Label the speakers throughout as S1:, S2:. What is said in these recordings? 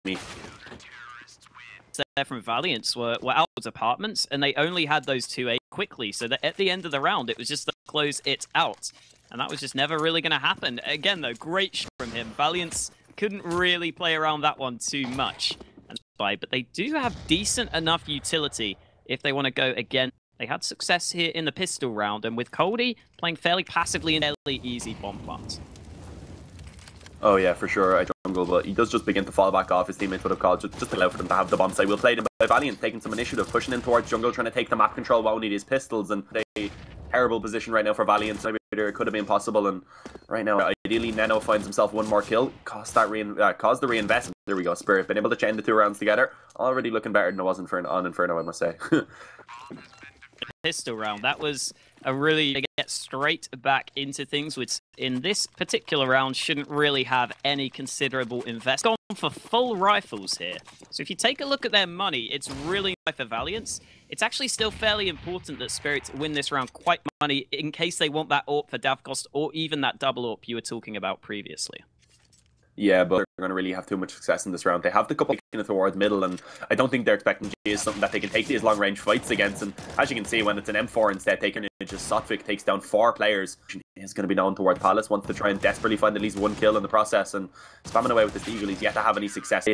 S1: me.
S2: There from Valiance were Alpha's apartments, and they only had those 2A quickly, so that at the end of the round, it was just to close it out. And that was just never really going to happen. Again, though, great shot from him. Valiance couldn't really play around that one too much. But they do have decent enough utility if they want to go again. They had success here in the pistol round, and with Coldie playing fairly passively and fairly easy bomb plants.
S1: Oh yeah, for sure, I jungle, but he does just begin to fall back off. His teammates would have called just to allow for them to have the bomb site. We'll play them by Valiant, taking some initiative, pushing in towards jungle, trying to take the map control while we need his pistols, and a terrible position right now for Valiant. Maybe there could have been possible, and right now, ideally, Neno finds himself one more kill, caused the reinvestment. There we go, Spirit, been able to chain the 2 rounds together. Already looking better than it was on Inferno, I must say.
S2: Pistol round, that was a really get straight back into things, which in this particular round shouldn't really have any considerable investment. Gone for full rifles here. So if you take a look at their money, it's really high for Valiance. It's actually still fairly important that Spirits win this round quite money in case they want that AWP for Davcost or even that double AWP you were talking about previously.
S1: Yeah, but they're going to really have too much success in this round. They have the couple taking it towards middle, and I don't think they're expecting G is something that they can take these long-range fights against. And as you can see, when it's an M4 instead, taking it, just Sotvik takes down 4 players. He's going to be known towards Palace, wants to try and desperately find at least 1 kill in the process, and spamming away with this Eagle. He's yet to have any success.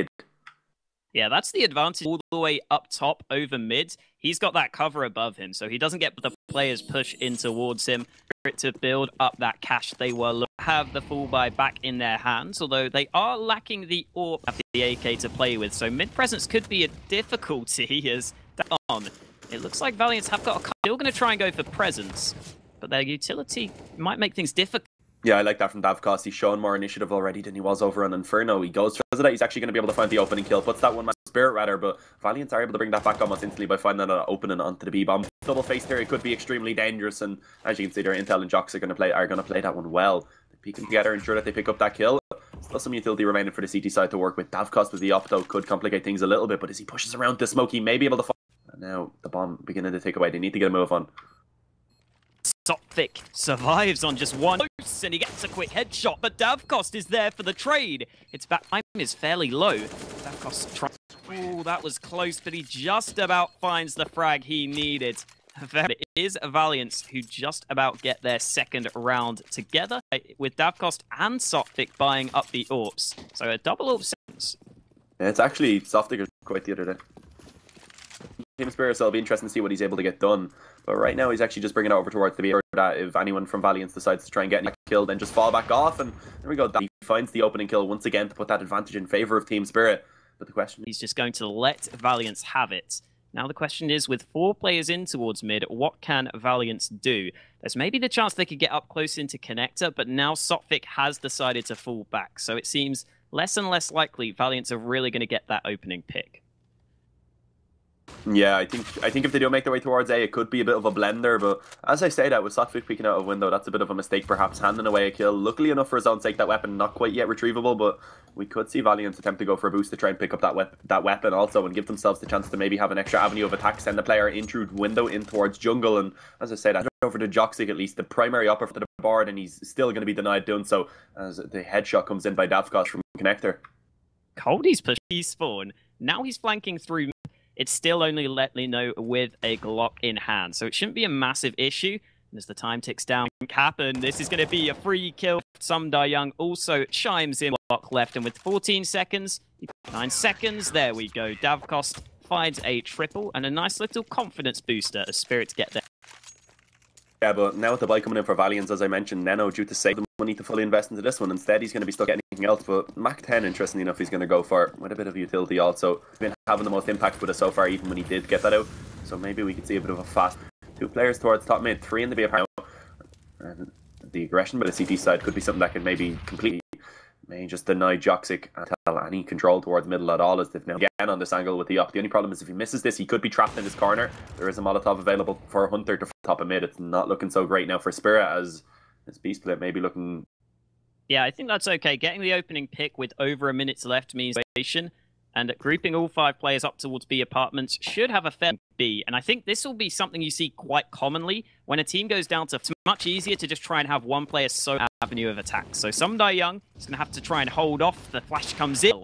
S2: Yeah, that's the advantage all the way up top over mid. He's got that cover above him, so he doesn't get the players push in towards him to build up that cash. They will have the full buy back in their hands, although they are lacking the AWP of the AK to play with, so mid presence could be a difficulty as on. It looks like Valiance have got still going to try and go for presence, but their utility might make things difficult.
S1: Yeah, I like that from Davcost. He's shown more initiative already than he was over on Inferno. He goes for that. He's actually going to be able to find the opening kill. Puts that one man Spirit rather, but Valiants are able to bring that back almost instantly by finding an opening onto the B-bomb. Double face there, it could be extremely dangerous, and as you can see there, Intel and Jox are going to play that one well. They're peeking together, ensure that they pick up that kill. Still some utility remaining for the CT side to work with. Davcost with the up though could complicate things a little bit, but as he pushes around the smoke, he may be able to find. And now the bomb beginning to take away. They need to get a move on.
S2: Sotvik survives on just one and he gets a quick headshot, but Davcost is there for the trade. Its back time is fairly low. Davcost tries. Oh, that was close, but he just about finds the frag he needed. It is Valiance who just about get their second round together, with Davcost and Sotvik buying up the AWPs. So a double AWP sentence.
S1: Yeah, it's actually Sotvik quite the other day. Team Spirit, so it'll be interesting to see what he's able to get done. But right now, he's actually just bringing it over towards the B. That if anyone from Valiance decides to try and get a kill, then just fall back off. And there we go. He finds the opening kill once again to put that advantage in favor of Team Spirit. But the question,
S2: he's just going to let Valiance have it. Now the question is, with 4 players in towards mid, what can Valiance do? There's maybe the chance they could get up close into connector, but now Sotvik has decided to fall back. So it seems less and less likely Valiance are really going to get that opening pick.
S1: Yeah, I think if they do make their way towards A, it could be a bit of a blender. But as I say that, with Sotvik peeking out of window, that's a bit of a mistake, perhaps handing away a kill. Luckily enough for his own sake, that weapon not quite yet retrievable, but we could see Valiant attempt to go for a boost to try and pick up that weapon also and give themselves the chance to maybe have an extra avenue of attack, send the player in through window in towards jungle. And as I said, I over to Joxic at least, the primary upper for the board, and he's still going to be denied doing so as the headshot comes in by Davcost from connector.
S2: Coldie's pushed his spawn. Now he's flanking through. It's still only let me know with a Glock in hand, so it shouldn't be a massive issue. And as the time ticks down, happen. This is going to be a free kill. Sumdar Young also chimes in. Glock left, and with 14 seconds, 9 seconds, there we go. Davcost finds a triple and a nice little confidence booster as Spirits get there.
S1: Yeah, but now with the buy coming in for Valiance, as I mentioned, Neno due to save the money to fully invest into this one. Instead, he's going to be stuck at anything else. But Mac 10, interestingly enough, he's going to go for with a bit of utility also. He's been having the most impact with it so far, even when he did get that out. So maybe we could see a bit of a fast 2 players towards top mid, 3 in the B apparent. And the aggression by the CT side could be something that can maybe completely may just deny Joxic any control towards middle at all, as they've now again on this angle with the up. The only problem is if he misses this, he could be trapped in his corner. There is a Molotov available for Hunter to top of mid. It's not looking so great now for Spirit, as this B split may be looking.
S2: Yeah, I think that's okay. Getting the opening pick with over a minute left means and grouping all 5 players up towards B apartments should have a fair B. And I think this will be something you see quite commonly when a team goes down to. It's much easier to just try and have one player so avenue of attack. So Sumdar Young is going to have to try and hold off. The flash comes in.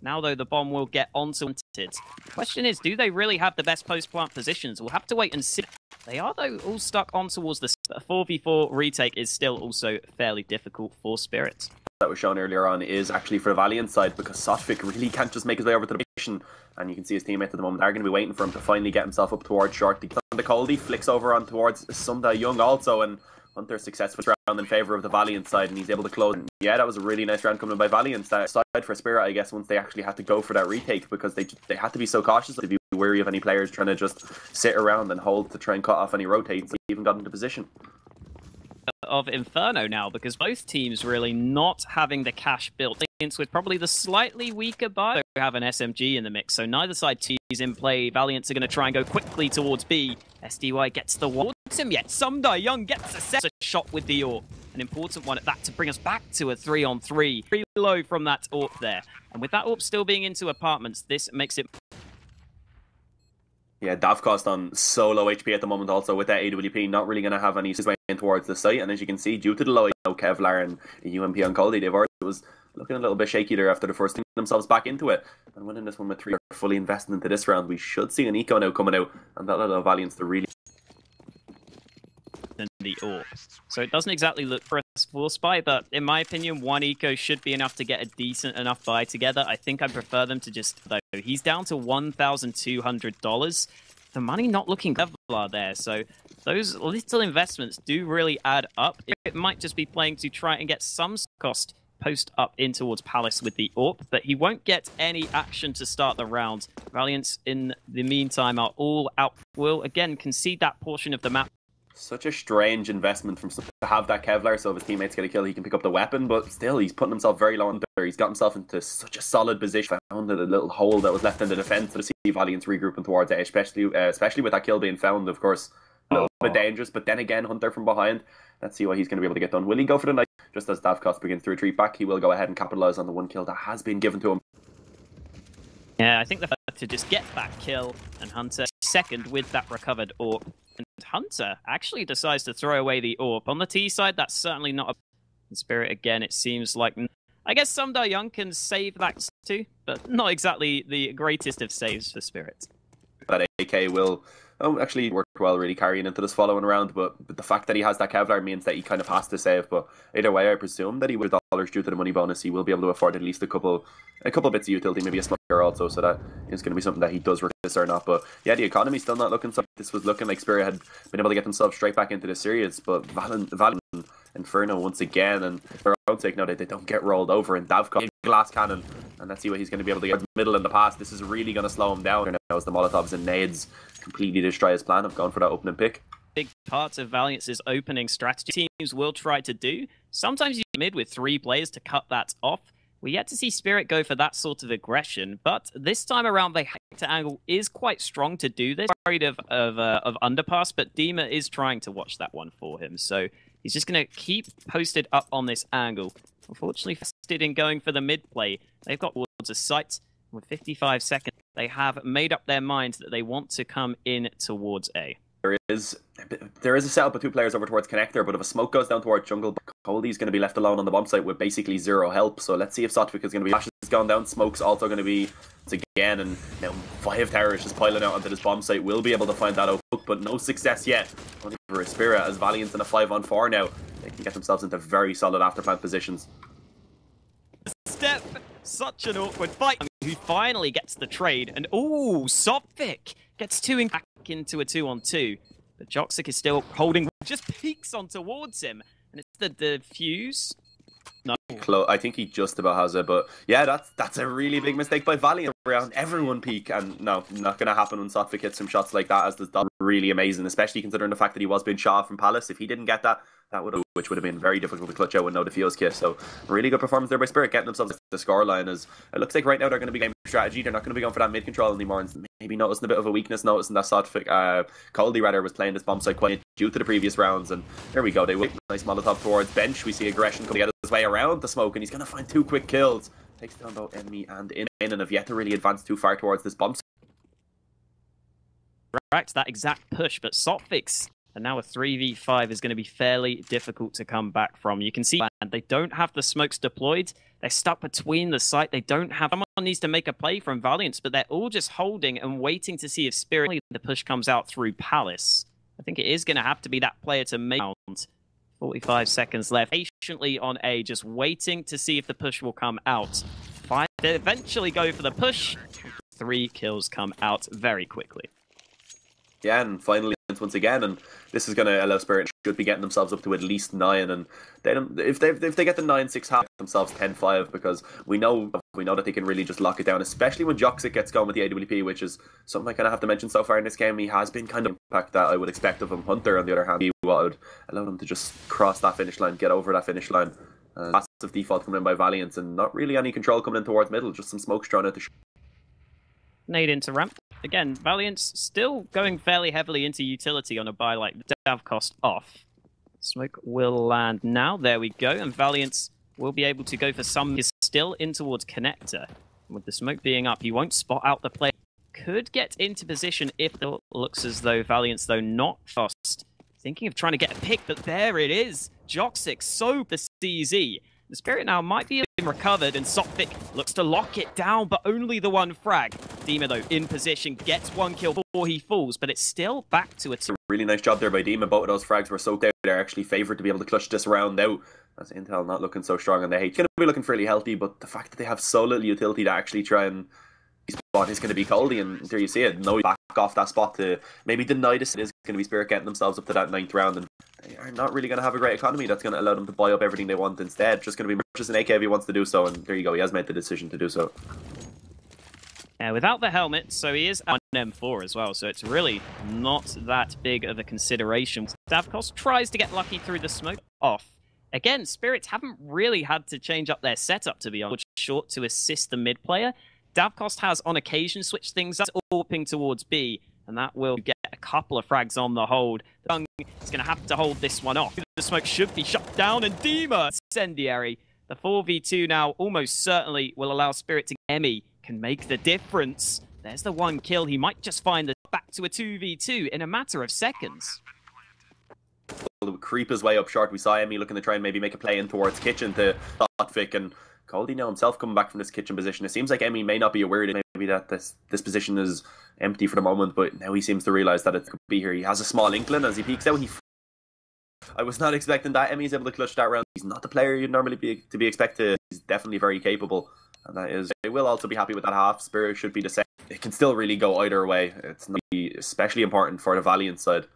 S2: Now, though, the bomb will get onto it. Question is, do they really have the best post-plant positions? We'll have to wait and see. They are, though, all stuck on towards the 4v4 retake is still also fairly difficult for Spirit.
S1: That was shown earlier on is actually for the Valiant side, because Sotvik really can't just make his way over to the position, and you can see his teammates at the moment are going to be waiting for him to finally get himself up towards short. The Coldie flicks over on towards Sunda Young also, and Hunter successful round in favour of the Valiant side, and he's able to close. Yeah, that was a really nice round coming in by Valiant side for Spirit, I guess, once they actually had to go for that retake, because they had to be so cautious to be wary of any players trying to just sit around and hold to try and cut off any rotates. They even got into position
S2: of Inferno now, because both teams really not having the cash built with probably the slightly weaker buy. We have an SMG in the mix, so neither side is in play. Valiants are going to try and go quickly towards B. SDY gets the one. Him yet. Sumda Young gets a shot with the AWP. An important one at that to bring us back to a 3-on-3. Pretty low from that AWP there. And with that AWP still being into apartments, this makes it...
S1: Yeah, Davcost on so low HP at the moment also with that AWP, not really going to have any way in towards the site. And as you can see, due to the low Kevlar and UMP on Coldie, they've already was looking a little bit shaky there after the first thing themselves back into it. And winning this one with 3 are fully invested into this round, we should see an eco now coming out, and that'll allow Valiance to really...
S2: than the AWP. So it doesn't exactly look for a force buy, but in my opinion, 1 eco should be enough to get a decent enough buy together. I think I prefer them to just, though, he's down to $1,200. The money not looking Kevlar there, so those little investments do really add up. It might just be playing to try and get some cost post up in towards Palace with the AWP, but he won't get any action to start the round. Valiants, in the meantime, are all out. Will, again, concede that portion of the map.
S1: Such a strange investment from to have that Kevlar, so if his teammates get a kill, he can pick up the weapon, but still, he's putting himself very low on there. He's got himself into such a solid position. Found a little hole that was left in the defence to see Valiance regrouping towards it, especially with that kill being found, of course. A little bit dangerous, but then again, Hunter from behind. Let's see what he's going to be able to get done. Will he go for the night? Just as Davcost begins to retreat back, he will go ahead and capitalise on the 1 kill that has been given to him.
S2: Yeah, I think the fact to just get that kill, and Hunter second with that recovered AWP. And Hunter actually decides to throw away the AWP. On the T side, that's certainly not a Spirit again. It seems like, I guess Sumda Young can save that too, but not exactly the greatest of saves for Spirit.
S1: That AK will actually work well, really carrying into this following round, but the fact that he has that Kevlar means that he kind of has to save. But either way, I presume that he with dollars due to the money bonus, he will be able to afford at least a couple bits of utility, maybe a smoker also, so that is going to be something that he does resist or not. But yeah, the economy's still not looking so. This was looking like Spirit had been able to get themselves straight back into the series, but Valiant Inferno once again, and for their own sake, now they don't get rolled over. And Davcost glass cannon, and let's see what he's going to be able to get middle in the pass. This is really going to slow him down now as the Molotovs and nades completely destroy his plan of going for that opening pick.
S2: Big part of Valiance's opening strategy teams will try to do. Sometimes you mid with 3 players to cut that off. We're yet to see Spirit go for that sort of aggression, but this time around the Hector angle is quite strong to do this. Worried of underpass, but Dima is trying to watch that one for him, so he's just going to keep posted up on this angle. Unfortunately, fasted in going for the mid play. They've got towards a site with 55 seconds. They have made up their minds that they want to come in towards A.
S1: There is a setup of 2 players over towards connector, but if a smoke goes down towards jungle, Coldie's going to be left alone on the bomb site with basically 0 help. So let's see if Sotvik is going to be... Flash has gone down, Smoke's also going to be again, and now 5 towers just piling out onto this bomb site. Will be able to find that out, but no success yet. Only for a Spirit, as Valiance in a 5-on-4 now. They can get themselves into very solid afterplant positions.
S2: Step, such an awkward fight. Who finally gets the trade, and ooh, Sotvik gets back into a 2-on-2. But Joxic is still holding, just peeks on towards him, and it's the defuse. No.
S1: I think he just about has it, but yeah, that's a really big mistake by Valiant around everyone peak, and no, not going to happen when Sotvik hits some shots like that, as the dot really amazing, especially considering the fact that he was being shot from Palace. If he didn't get that, which would have been very difficult to clutch out with no defuse kit. So really good performance there by Spirit, getting themselves the scoreline. As it looks like right now they're going to be game strategy. They're not going to be going for that mid control anymore, and maybe noticing a bit of a weakness, noticing that Sotvik, Coldie rather, was playing this bomb site quite due to the previous rounds. And there we go, they will nice Molotov towards bench. We see aggression coming out his way around the smoke, and he's going to find 2 quick kills. Takes down both enemy and in, and have yet to really advance too far towards this bomb site.
S2: Right, that exact push, but Sotvik's And now a 3v5 is going to be fairly difficult to come back from. You can see they don't have the smokes deployed. They're stuck between the site. They don't have... Someone needs to make a play from Valiance, but they're all just holding and waiting to see if Spirit... The push comes out through Palace. I think it is going to have to be that player to make... 45 seconds left. Patiently on A, just waiting to see if the push will come out. They eventually go for the push. 3 kills come out very quickly.
S1: Yeah, and finally once again, and this is going to allow Spirit should be getting themselves up to at least 9, and they don't, if they get the 9-6 half themselves 10-5, because we know that they can really just lock it down, especially when Joxic gets going with the AWP, which is something I kind of have to mention so far in this game. He has been kind of impact that I would expect of him. Hunter, on the other hand, he would allow them to just cross that finish line, get over that finish line. Massive default coming in by Valiance, and not really any control coming in towards middle, just some smokes thrown at the
S2: Nade into ramp. Again, Valiance still going fairly heavily into utility on a buy like Dav cost off. Smoke will land now. There we go. And Valiance will be able to go for some. He's still in towards connector. With the smoke being up, he won't spot out the play. Could get into position if it looks as though Valiance, though, not fast. Thinking of trying to get a pick, but there it is. Joxic, so the CZ. The Spirit now might be recovered, and Sophic looks to lock it down, but only the one frag. Dima, though, in position, gets 1 kill before he falls, but it's still back to a...
S1: Really nice job there by Dima. Both of those frags were soaked out. They're actually favoured to be able to clutch this round out. That's Intel not looking so strong, and they hate. Going to be looking fairly healthy, but the fact that they have so little utility to actually try and spot is going to be Coldy, and there you see it. No back off that spot to maybe deny this. It is going to be Spirit getting themselves up to that 9th round, and they are not really going to have a great economy. That's going to allow them to buy up everything they want instead. Just going to be just an AK if he wants to do so, and there you go. He has made the decision to do so.
S2: Without the helmet, so he is on M4 as well, so it's really not that big of a consideration. Davkos tries to get lucky through the smoke off. Again, Spirits haven't really had to change up their setup, to be honest. Short to assist the mid player. Davkost has on occasion switched things up, warping towards B, and that will get a couple of frags on the hold. Dung is going to have to hold this one off. The smoke should be shut down, and Dima, incendiary. The 4v2 now almost certainly will allow Spirit to Emmy can make the difference. There's the 1 kill. He might just find the back to a 2v2 in a matter of seconds.
S1: Creep his way up short. We saw Emmy looking to try and maybe make a play in towards Kitchen to Hotfic, and Coldy now himself coming back from this Kitchen position. It seems like Emmy may not be aware that maybe that this position is empty for the moment, but now he seems to realise that it could be here. He has a small inkling as he peeks out. I was not expecting that. Emmy's able to clutch that round. He's not the player you'd normally be expected. He's definitely very capable, and that is. They will also be happy with that half. Spirit should be the same. It can still really go either way. It's not especially important for the Valiant side.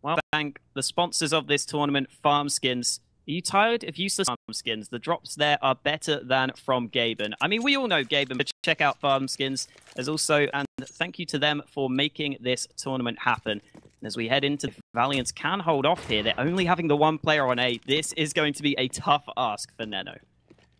S2: Well, thank the sponsors of this tournament, Farmskins. Are you tired of useless Farmskins? The drops there are better than from Gaben. I mean, we all know Gaben, but check out Farmskins as also, and thank you to them for making this tournament happen. And as we head into Valiance can hold off here, they're only having the 1 player on A. This is going to be a tough ask for Neno.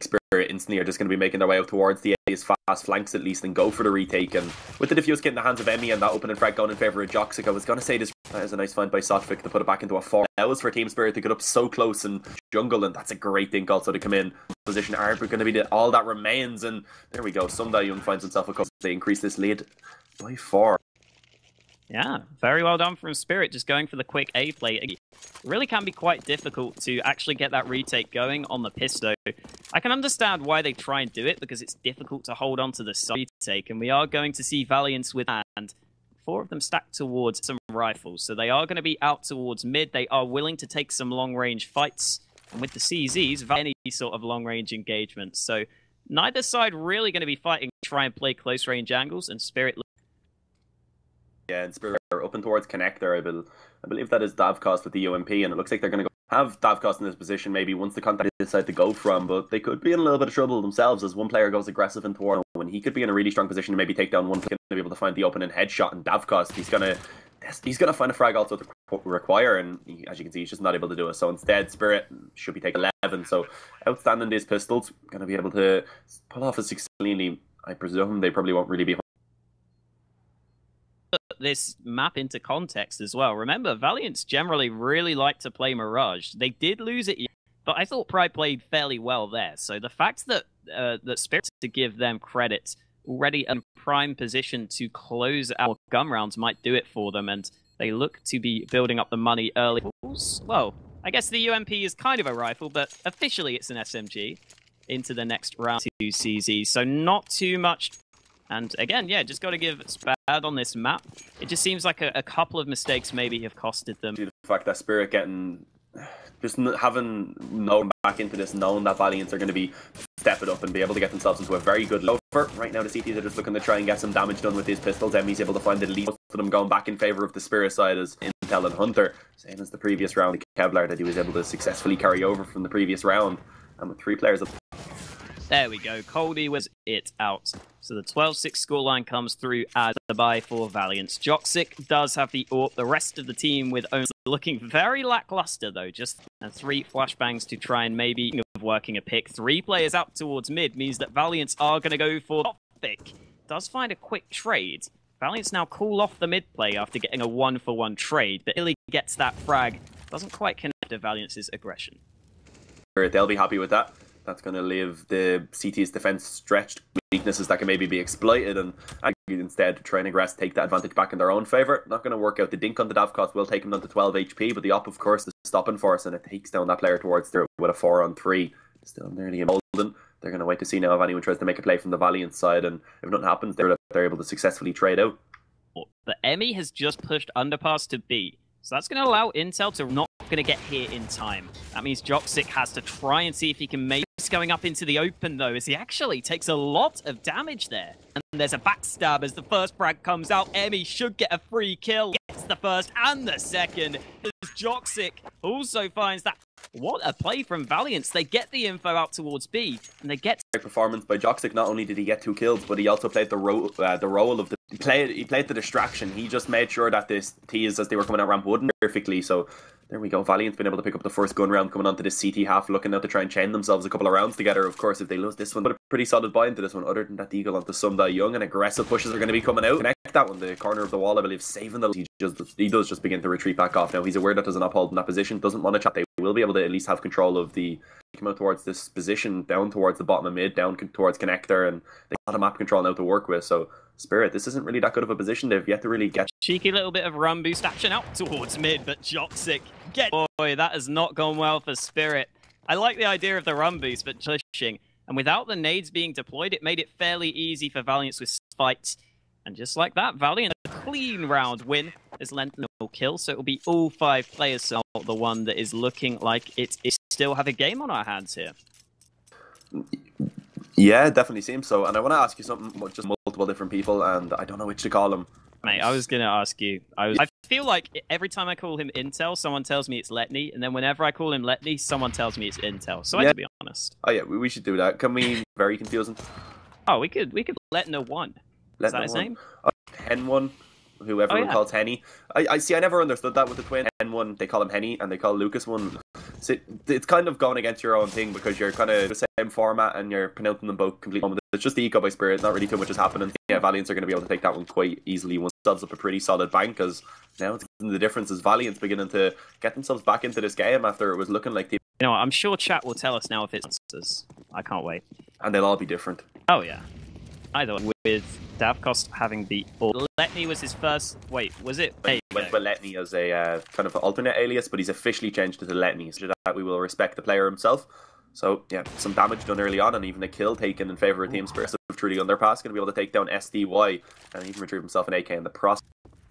S1: Spirit instantly are just going to be making their way out towards the A's fast flanks at least and go for the retake. And with the defuse kit in the hands of Emmy and that opening frag going in favour of Joxic, I was going to say this is a nice find by Sotfic to put it back into a 4. That was for Team Spirit to get up so close and jungle, and that's a great thing also to come in. Position are going to be all that remains, and there we go. Sunday Young finds himself a couple. They increase this lead by 4.
S2: Yeah, very well done from Spirit, just going for the quick A play. It really can be quite difficult to actually get that retake going on the Pisto. I can understand why they try and do it, because it's difficult to hold on to the retake, and we are going to see Valiance with hand. 4 of them stacked towards some rifles, so they are going to be out towards mid. They are willing to take some long-range fights, and with the CZs, any sort of long-range engagement. So neither side really going to be fighting to try and play close-range angles, and Spirit...
S1: Yeah, and Spirit are up and towards Connector. I believe that is Davcost with the UMP, and it looks like they're going to have Davcost in this position maybe once the contact they decide to go from, but they could be in a little bit of trouble themselves as one player goes aggressive and toward when he could be in a really strong position to maybe take down one player to be able to find the opening headshot, and Davcost, he's gonna find a frag also to require, and as you can see, he's just not able to do it. So instead, Spirit should be taking 11. So outstanding these pistols, gonna be able to pull off a 6 cleanly. I presume they probably won't really be.
S2: This map into context as well. Remember, Valiance generally really like to play Mirage. They did lose it, but I thought Pride played fairly well there. So the fact that that Spirit, to give them credit, already in prime position to close our gun rounds might do it for them. And They look to be building up the money early. Well, I guess the UMP is kind of a rifle, but officially it's an SMG into the next round 2 CZ. So not too much. And again, yeah, just got to give Spad on this map. It just seems like a couple of mistakes maybe have costed them.
S1: The fact that Spirit getting... Just having known back into this, knowing that Valiance are going to be stepping up and be able to get themselves into a very good low. Right now, the CTs are just looking to try and get some damage done with these pistols. Emmy's able to find the lead. Most of them going back in favour of the Spirit side as Intel and Hunter. Same as the previous round, Kevlar that he was able to successfully carry over from the previous round. And with 3 players up.
S2: There we go. Coldy was it out. So the 12-6 scoreline comes through as the buy for Valiance. Joxic does have the AWP. The rest of the team with own looking very lackluster, though. Just 3 flashbangs to try and maybe working a pick. 3 players out towards mid means that Valiance are going to go for top pick. Does find a quick trade. Valiance now call off the mid play after getting a 1-for-1 trade, but Illy gets that frag. Doesn't quite connect to Valiance's aggression.
S1: They'll be happy with that. That's going to leave the CT's defense stretched, weaknesses that can maybe be exploited, and instead try and aggress, take that advantage back in their own favour. Not going to work out. The dink on the Dav cost will take him down to 12 HP, but the op, of course, is stopping force, and it takes down that player towards there with a 4-on-3. Still nearly emboldened. They're going to wait to see now if anyone tries to make a play from the Valiant side, and if nothing happens, they're able to successfully trade out.
S2: But Emmy has just pushed underpass to B, so that's going to allow Intel to not going to get here in time. That means Joxic has to try and see if he can make this going up into the open, though, as he actually takes a lot of damage there. And there's a backstab as the first frag comes out. Emmy should get a free kill. Gets the first and the second. As Joxic also finds that. What a play from Valiance. They get the info out towards B, and they get...
S1: Great performance by Joxic. Not only did he get 2 kills, but he also played the role of the... He played the distraction. He just made sure that this tease, as they were coming out ramp, wouldn't perfectly, so... There we go. Valiant's been able to pick up the first gun round coming onto this CT half, looking out to try and chain themselves a couple of rounds together. Of course, if they lose this one, but a pretty solid buy into this one. Other than that, Deagle onto Sumdai Young, and aggressive pushes are going to be coming out. Connect that one, the corner of the wall, I believe, saving the... He does just begin to retreat back off now. He's aware that there's an uphold in that position, doesn't want to chat. They will be able to at least have control of the... Come out towards this position, down towards the bottom of mid, down towards connector, and they got a map control now to work with, so... Spirit, this isn't really that good of a position. They've yet to really get...
S2: Cheeky little bit of run boost action out towards mid, but Joxic get... Boy, that has not gone well for Spirit. I like the idea of the run boost, but pushing. And without the nades being deployed, it made it fairly easy for Valiance with fights. And just like that, Valiant, a clean round win as Lent no kill. So it will be all 5 players, so the one that is looking like it is still have a game on our hands here.
S1: Yeah, it definitely seems so. And I want to ask you something, just multiple different people, and I don't know which to call them.
S2: Mate, I was going to ask you. I feel like every time I call him Intel, someone tells me it's Letney, and then whenever I call him Letney, someone tells me it's Intel. So I have to be honest.
S1: Oh yeah, we should do that. Can we... Very confusing.
S2: Oh, we could Letna 1. Is that his name?
S1: Hen 1. Who everyone calls Henny. I see. I never understood that with the twin. N1, they call him Henny, and they call Lucas 1. So it's kind of going against your own thing because you're kind of the same format and you're pronouncing them both completely. It's just the eco by Spirit. Not really too much is happening. Yeah, Valiance are going to be able to take that one quite easily once themselves up a pretty solid bank. Because now the difference is Valiance beginning to get themselves back into this game after it was looking like.
S2: You know, I'm sure chat will tell us now if it's answers. I can't wait.
S1: And they'll all be different.
S2: Oh yeah. Either way, with Davcost having the... Letney was his first... Wait, was it?
S1: Went with Letney as a kind of alternate alias, but he's officially changed it to Letney, so that we will respect the player himself. So, yeah, some damage done early on, and even a kill taken in favour of Team Spirit through the underpass. Going to be able to take down SDY, and even retrieve himself an AK in the process.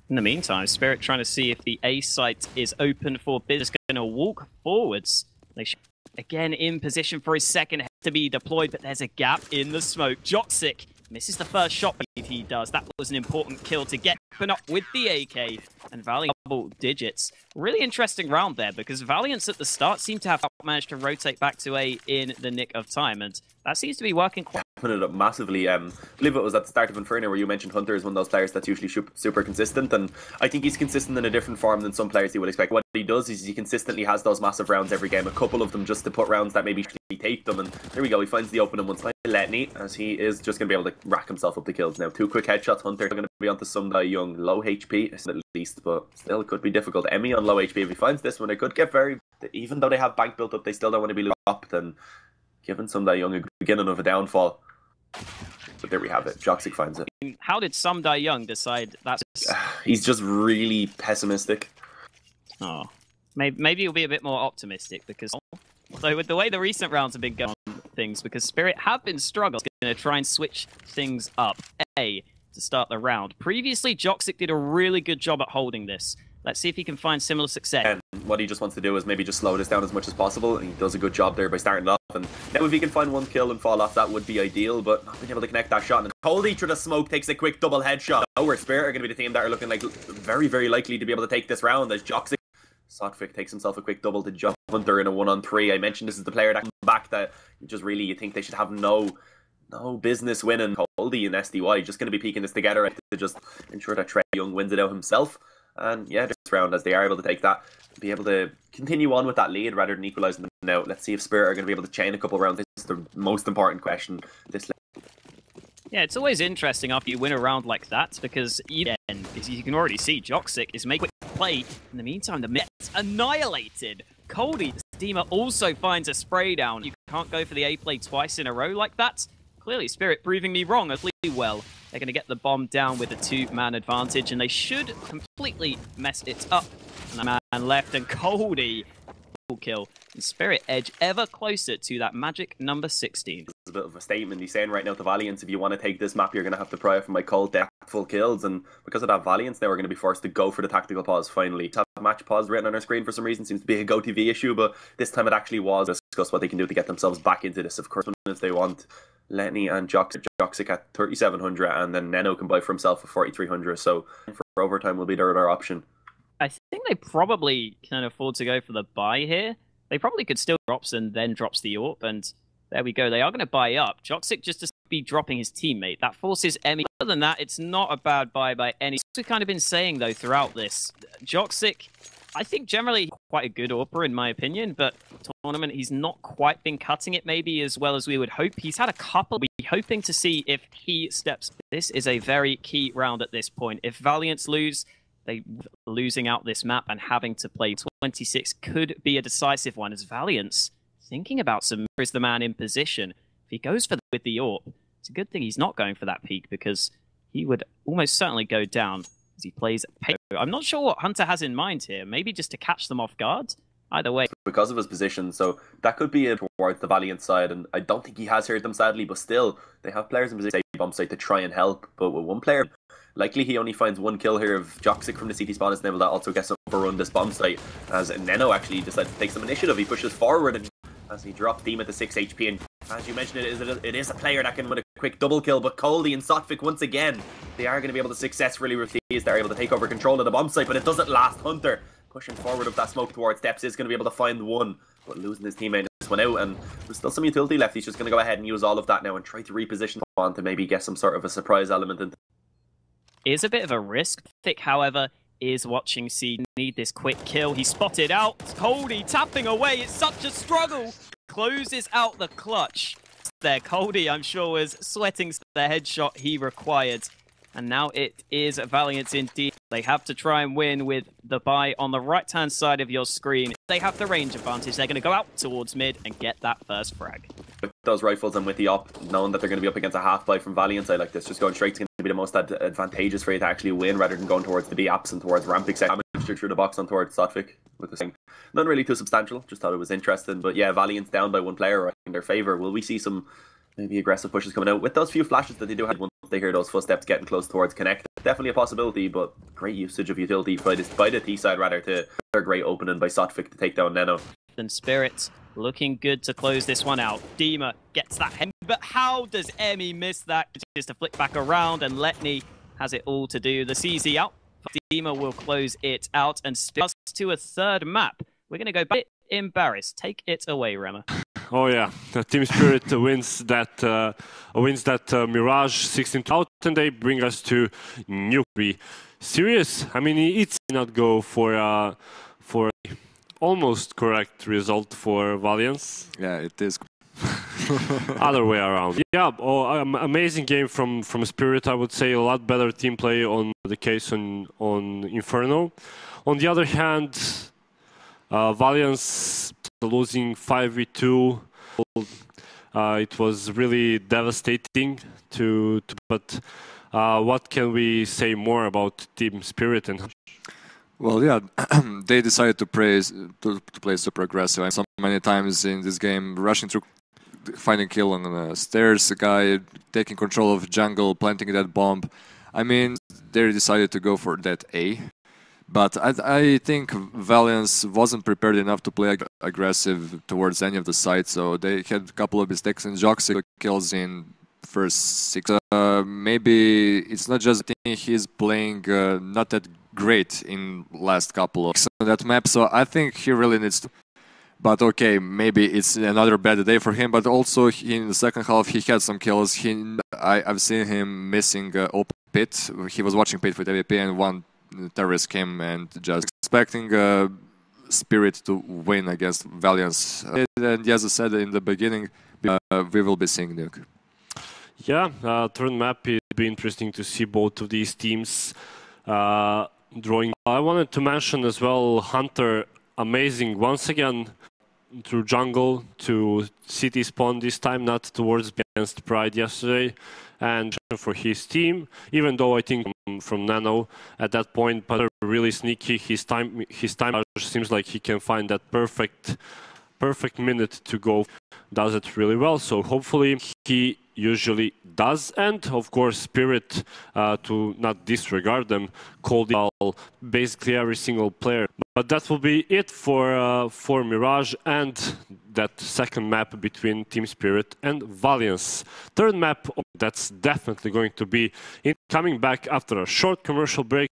S2: In the meantime, Spirit trying to see if the A site is open for business. Going to walk forwards. They should... Again, in position for his second head to be deployed, but there's a gap in the smoke. Joxic misses the first shot, but he does. That was an important kill to get open up with the AK, and Valiant double digits. Really interesting round there, because Valiance at the start seemed to have managed to rotate back to A in the nick of time, and that seems to be working quite...
S1: Put it up massively. I believe it was at the start of Inferno where you mentioned Hunter is one of those players that's usually super consistent, and I think he's consistent in a different form than some players you would expect. What he does is he consistently has those massive rounds every game, a couple of them just to put rounds that maybe take them, and there we go, he finds the opening once by Letney, as he is just going to be able to rack himself up the kills now. 2 quick headshots. Hunter going to be onto Sumdai Young, low HP at least, but still it could be difficult. Emmy on low HP, if he finds this one, it could get very... Even though they have bank built up, they still don't want to be up, and giving Sumdai Young a beginning of a downfall. But there we have it. Joxic finds it.
S2: How did Sumdai Young decide that's...
S1: He's just really pessimistic.
S2: Oh, maybe he'll be a bit more optimistic because, so with the way the recent rounds have been going on things, because Spirit have been struggling, going to try and switch things up. To start the round. Previously, Joxic did a really good job at holding this. Let's see if he can find similar success.
S1: And what he just wants to do is maybe just slow this down as much as possible, and he does a good job there by starting it off. And now if he can find one kill and fall off, that would be ideal, but not being able to connect that shot. And Coldy through the smoke takes a quick double headshot. Where Spirit are going to be the team that are looking like very, very likely to be able to take this round as Joxic. Sotfik takes himself a quick double to Jump Hunter in a 1-on-3. I mentioned this is the player that comes back that you think they should have no business winning. Coldy and SDY just going to be peeking this together to just ensure that Trey Young wins it out himself. And yeah, this round, as they are able to take that, be able to continue on with that lead rather than equalising them now. Let's see if Spirit are going to be able to chain a couple rounds. This is the most important question.
S2: Yeah, it's always interesting after you win a round like that because you can already see Joxic is making a quick play. In the meantime, the Mets annihilated. Coldy, the Steamer, also finds a spray down. You can't go for the A play twice in a row like that. Clearly, Spirit proving me wrong at least well. They're going to get the bomb down with a 2-man advantage, and they should completely mess it up. And that man left, and Coldy will kill. And Spirit edge ever closer to that magic number 16.
S1: It's a bit of a statement. He's saying right now to Valiance, if you want to take this map, you're going to have to pry from my cold death full kills. And because of that, Valiance now are going to be forced to go for the tactical pause finally. To have match pause written on our screen for some reason seems to be a GoTV issue, but this time it actually was. Discuss what they can do to get themselves back into this. Of course, if they want. Lenny and Joxic at 3,700, and then Neno can buy for himself at 4,300. So for overtime will be their other option.
S2: I think they probably can afford to go for the buy here. They probably could still drops and then drops the AWP, and there we go. They are going to buy up. Joxic just to be dropping his teammate. That forces Emmy. Other than that, it's not a bad buy by any. We've kind of been saying though throughout this, Joxic, I think generally quite a good AWPer in my opinion, but tournament he's not quite been cutting it maybe as well as we would hope. He's had a couple. We're hoping to see if he steps. This is a very key round at this point. If Valiance lose, they losing out this map and having to play 26 could be a decisive one as Valiance thinking about some is the man in position. If he goes for with the AWP, it's a good thing he's not going for that peak because he would almost certainly go down as he plays Paylo. I'm not sure what Hunter has in mind here. Maybe just to catch them off guard. Either way.
S1: Because of his position, so that could be towards the Valiant side, and I don't think he has heard them sadly, but still, they have players in position bomb site to try and help, but with one player, likely he only finds one kill here of Joxic from the CT spawn is able that also gets overrun this bomb site, as Neno actually decides to take some initiative. He pushes forward and as he drops Deem at the 6 HP, and as you mentioned, it is a player that can win a quick double kill, but Coldy and Sotfik once again, they are going to be able to successfully refuse. They're able to take over control of the bomb site, but it doesn't last. Hunter pushing forward of that smoke towards Steps is going to be able to find one, but losing his teammate this one out, and there's still some utility left. He's just going to go ahead and use all of that now and try to reposition on to maybe get some sort of a surprise element in.
S2: Is a bit of a risk. Thick, however, is watching C need this quick kill. He's spotted out. Coldy tapping away. It's such a struggle. Closes out the clutch. There, Coldy, I'm sure, was sweating the headshot he required. And now it is Valiance indeed. They have to try and win with the buy on the right-hand side of your screen. They have the range advantage. They're going to go out towards mid and get that first frag.
S1: With those rifles and with the op, knowing that they're going to be up against a half buy from Valiance, I like this. Just going straight to be the most advantageous for you to actually win rather than going towards the B apps and towards ramp damage through the box on towards Sotfik with this thing. Not really too substantial, just thought it was interesting. But yeah, Valiance down by one player in their favour. Will we see some maybe aggressive pushes coming out with those few flashes that they do have once they hear those footsteps getting close towards Connect? Definitely a possibility, but great usage of utility by the T side rather to a great opening by Sotfik to take down Neno.
S2: And Spirit looking good to close this one out. Dima gets that head, but how does Emmy miss that? Just to flick back around, and Letney has it all to do. The CZ out. Dima will close it out and Spirit to a third map. We're going to go back embarrassed. Take it away, Rema.
S3: Oh yeah, Team Spirit wins that Mirage 16 out, and they bring us to Nuke. Serious? I mean, it's not go for almost correct result for Valiance.
S4: Yeah, it is.
S3: Other way around. Yeah, amazing game from Spirit. I would say a lot better team play on the case on Inferno. On the other hand, Valiance losing 5v2. It was really devastating but what can we say more about Team Spirit? And
S4: well, yeah, they decided to play super aggressive. And so many times in this game, rushing through, finding kill on the stairs, a guy taking control of jungle, planting that bomb. I mean, they decided to go for that A. But I think Valiance wasn't prepared enough to play aggressive towards any of the sides, so they had a couple of mistakes and Joxic kills in first 6. Maybe it's not just he's playing not that great in last couple of that map, so I think he really needs to. But okay, maybe it's another bad day for him, but also in the second half he had some kills. I've seen him missing open pit. He was watching pit with AVP and one terrorist came and just expecting Spirit to win against Valiance. And as I said in the beginning, we will be seeing Nuke.
S3: Yeah, third map, it'll be interesting to see both of these teams drawing. I wanted to mention as well Hunter, amazing once again through jungle to city spawn this time, not towards against Pride yesterday, and for his team, even though I think from Nano at that point, but really sneaky. His time seems like he can find that perfect minute to go. Does it really well. So hopefully he usually does. And of course Spirit, to not disregard them, called out basically every single player. But that will be it for Mirage and that second map between Team Spirit and Valiance. Third map, that's definitely going to be coming back after a short commercial break.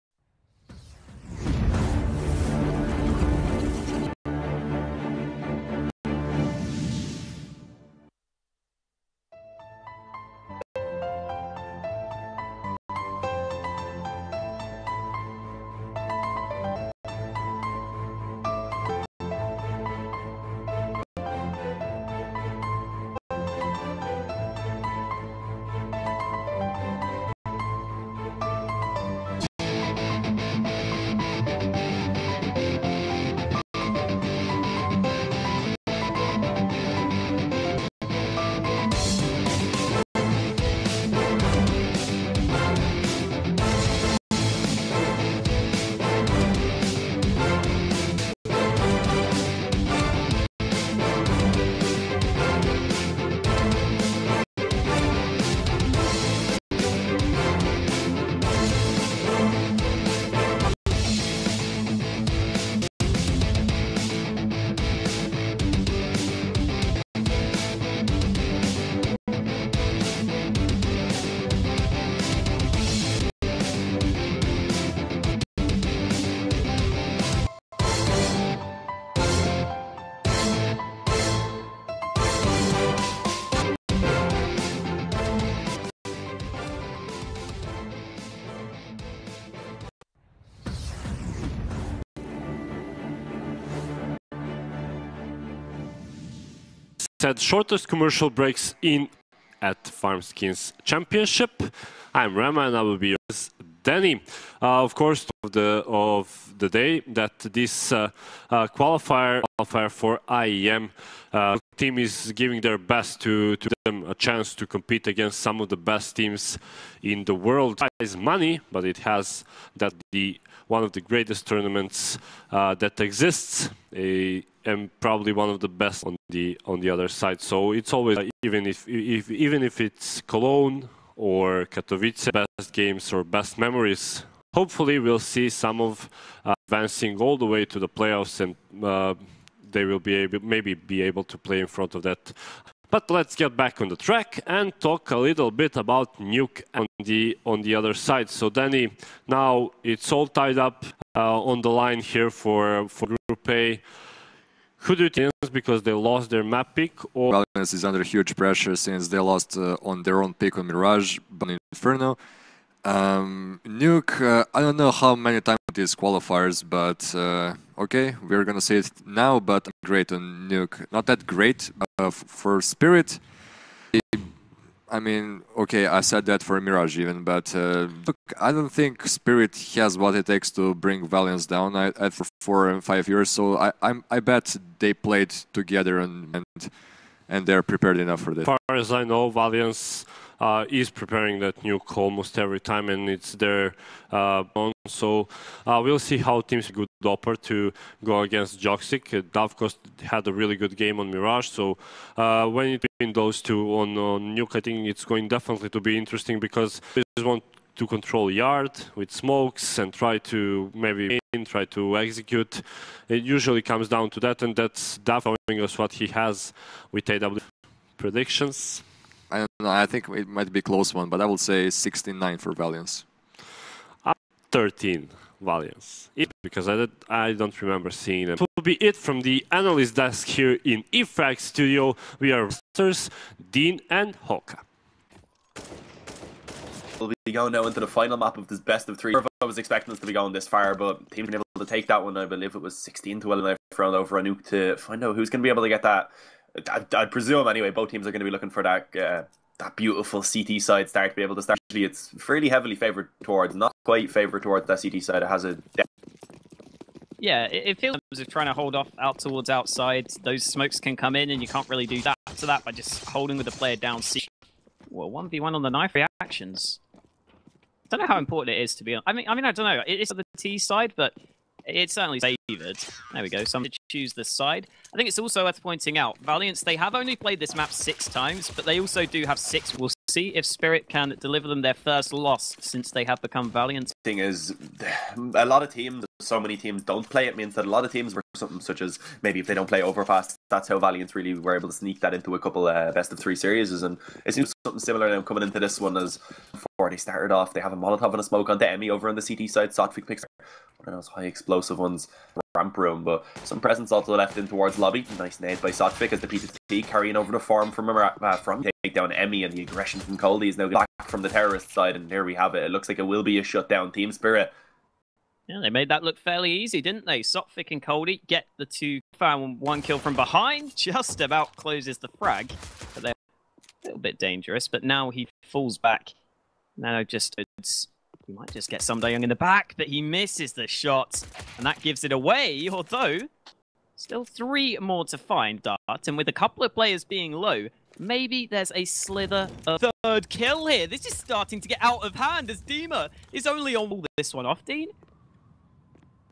S3: Said shortest commercial breaks in at Farmskins Championship. I'm Rama and I will be yours, Danny. Of course, of the day that this qualifier for IEM team is giving their best to them a chance to compete against some of the best teams in the world. It has money, but it has one of the greatest tournaments that exists, and probably one of the best on the other side. So it's always even if it's Cologne or Katowice, best games or best memories. Hopefully we'll see some of advancing all the way to the playoffs, and they will maybe be able to play in front of that. But let's get back on the track and talk a little bit about Nuke on the other side. So Danny, now it's all tied up on the line here for Group A. Who do you think, because they lost their map pick? Or
S4: Valiance is under huge pressure since they lost on their own pick on Mirage, but in Inferno. Nuke, I don't know how many times these qualifiers, but okay, we're gonna say it now, but great on Nuke. Not that great for Spirit. I mean, okay, I said that for Mirage even, but look, I don't think Spirit has what it takes to bring Valiance down for 4 and 5 years. So I bet they played together and and they're prepared enough for this.
S3: As far as I know, Valiance is preparing that nuke almost every time, and it's their own. So we'll see how teams good offer to go against Joxic. Davkos had a really good game on Mirage, so when it's between those two on nuke, I think it's going definitely to be interesting, because they just want to control yard with smokes and try to maybe try to execute. It usually comes down to that, and that's Dav showing us what he has with AW. Predictions?
S4: I don't know, I think it might be a close one, but I will say 16-9 for Valiance.
S3: 13 Valiance. Because I don't remember seeing them. That will be it from the analyst desk here in IFRAG Studio. We are Masters, Dean and Hoka.
S1: We'll be going now into the final map of this best of 3. I was expecting us to be going this far, but teams been able to take that one. I believe it was 16-12 in the round over a nuke to find out who's going to be able to get that. I'd presume anyway, both teams are going to be looking for that that beautiful CT side start to be able to start. Actually, it's fairly heavily favoured towards, not quite favoured towards that CT side. It has a...
S2: Yeah, it feels like trying to hold off out towards outside. Those smokes can come in, and you can't really do that to that by just holding with the player down C. Well, 1v1 on the knife reactions. I don't know how important it is to be on. I mean, I don't know. It's on the T side, but it's certainly favoured. There we go. Someone choose this side. I think it's also worth pointing out, Valiance, they have only played this map 6 times, but they also do have 6. We'll see if Spirit can deliver them their first loss since they have become Valiant.
S1: Thing is, a lot of teams, so many teams don't play. It means that a lot of teams were something such as maybe if they don't play Overpass, that's how Valiance really were able to sneak that into a couple best of 3 series. And it seems something similar now coming into this one, as before they started off, they have a Molotov and a smoke onto Emmy over on the CT side. Sotfik picks one of those high explosive ones, ramp room, but some presence all to the left in towards lobby. Nice nade by Sotfik as the P2T carrying over the form from take down Emmy, and the aggression from Coldy is now back from the terrorist side, and there we have it. It looks like it will be a shutdown. Team Spirit.
S2: Yeah, they made that look fairly easy, didn't they? Sotfik and Coldy get the 2, found 1 kill from behind, just about closes the frag, but they're a little bit dangerous. But now he falls back. Now he might just get Someday Young in the back, but he misses the shot, and that gives it away. Although, still 3 more to find, Dart, and with a couple of players being low, maybe there's a slither of 3rd kill here. This is starting to get out of hand as Dima is only on this one off, Dean.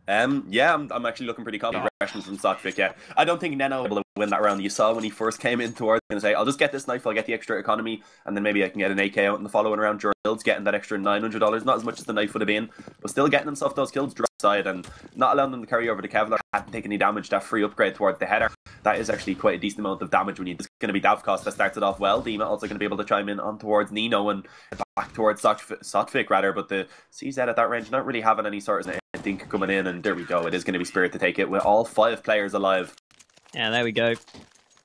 S1: Yeah, I'm actually looking pretty confident. Aggression from Sotfik, yeah. I don't think Neno will be able to win that round. You saw when he first came in towards, going to say, I'll just get this knife, I'll get the extra economy, and then maybe I can get an AK out in the following round. Builds getting that extra $900, not as much as the knife would have been, but still getting himself those kills drop side and not allowing them to carry over to Kevlar. Hadn't taken any damage. That free upgrade towards the header, that is actually quite a decent amount of damage when it's going to be Davkos that starts it off well. Dima also going to be able to chime in on towards Nino and back towards Sotfik rather, but the CZ at that range not really having any sort of think coming in, and there we go. It is going to be Spirit to take it with all 5 players alive.
S2: Yeah, there we go.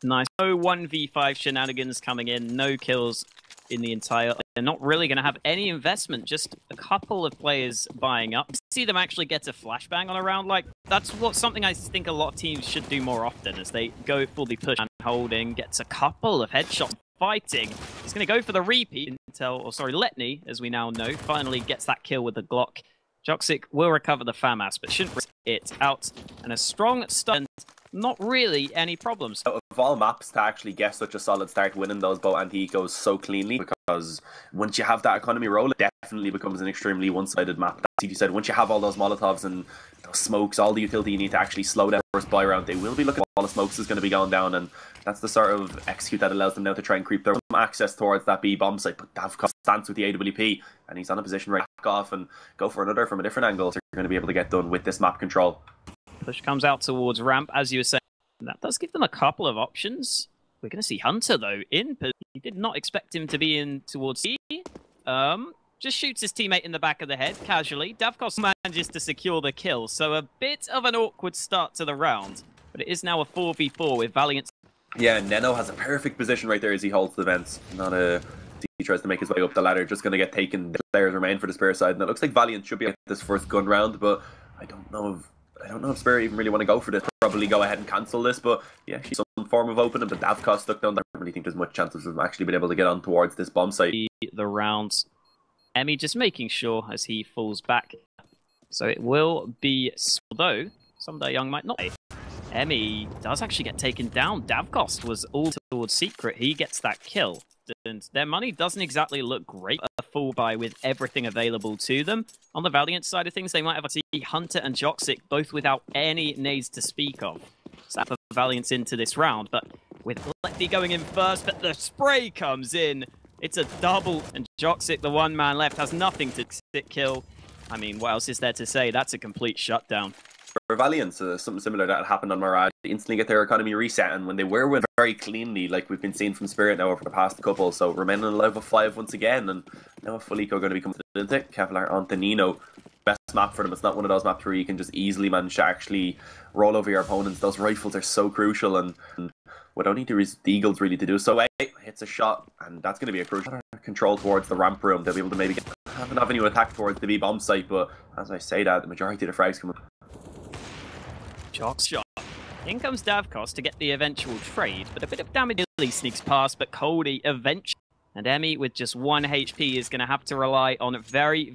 S2: Nice. No 1v5 shenanigans coming in. No kills in the entire... They're not really going to have any investment. Just a couple of players buying up. See them actually get a flashbang on a round like... That's something I think a lot of teams should do more often, as they go fully push and holding, gets a couple of headshots fighting. He's going to go for the repeat. Letney, as we now know, finally gets that kill with the Glock. Joxic will recover the FAMAS, but shouldn't risk it out. And a strong stun, not really any problems.
S1: Of all maps to actually get such a solid start winning those both anti-ecos so cleanly, because once you have that economy roll, it definitely becomes an extremely one-sided map. As you said, once you have all those Molotovs and those smokes, all the utility you need to actually slow down first buy round, they will be looking at all the smokes is going to be going down, and that's the sort of execute that allows them now to try and creep their access towards that B bomb site. But Davkos stands with the AWP, and he's on a position right back off and go for another from a different angle. So you're going to be able to get done with this map control.
S2: Push comes out towards ramp, as you were saying. That does give them a couple of options. We're going to see Hunter, though, in. He did not expect him to be in towards C. Just shoots his teammate in the back of the head, casually. Davkos manages to secure the kill, so a bit of an awkward start to the round. But it is now a 4v4 with Valiance.
S1: Yeah, Neno has a perfect position right there as he holds the vents. He tries to make his way up the ladder, just going to get taken. The players remain for the Spirit side, and it looks like Valiant should be at this first gun round, but I don't know if Spirit even really want to go for this. Probably go ahead and cancel this, but yeah, she's some form of opening, but Davkos stuck down there. I don't really think there's much chance of them actually being able to get on towards this bomb site.
S2: The rounds. Emmy just making sure as he falls back. So it will be, although Someday Young might not. Emmy does actually get taken down. Davkost was all towards Secret. He gets that kill. And their money doesn't exactly look great. A full buy with everything available to them. On the Valiant side of things, they might have to see Hunter and Joxic both without any nades to speak of. So for Valiance into this round, but with Letty going in first, but the spray comes in. It's a double, and Joxic, the one man left, has nothing to kill. I mean, what else is there to say? That's a complete shutdown.
S1: For Valiance, something similar that happened on Mirage. They instantly get their economy reset, and when they were winning very cleanly, like we've been seeing from Spirit now over the past couple, so remaining alive with 5 once again, and now with Felico going to be coming into it. Kevlar onto Nino. Best map for them. It's not one of those maps where you can just easily manage to actually roll over your opponents. Those rifles are so crucial, and with only the Eagles really to do so. Hits a shot, and that's going to be a crucial control towards the ramp room. They'll be able to maybe get an avenue attack towards the B bomb site, but as I say that, the majority of the frags come.
S2: Jox shot. In comes Davkost to get the eventual trade, but a bit of damage really sneaks past, but Coldy eventually. And Emmy, with just 1 HP, is going to have to rely on very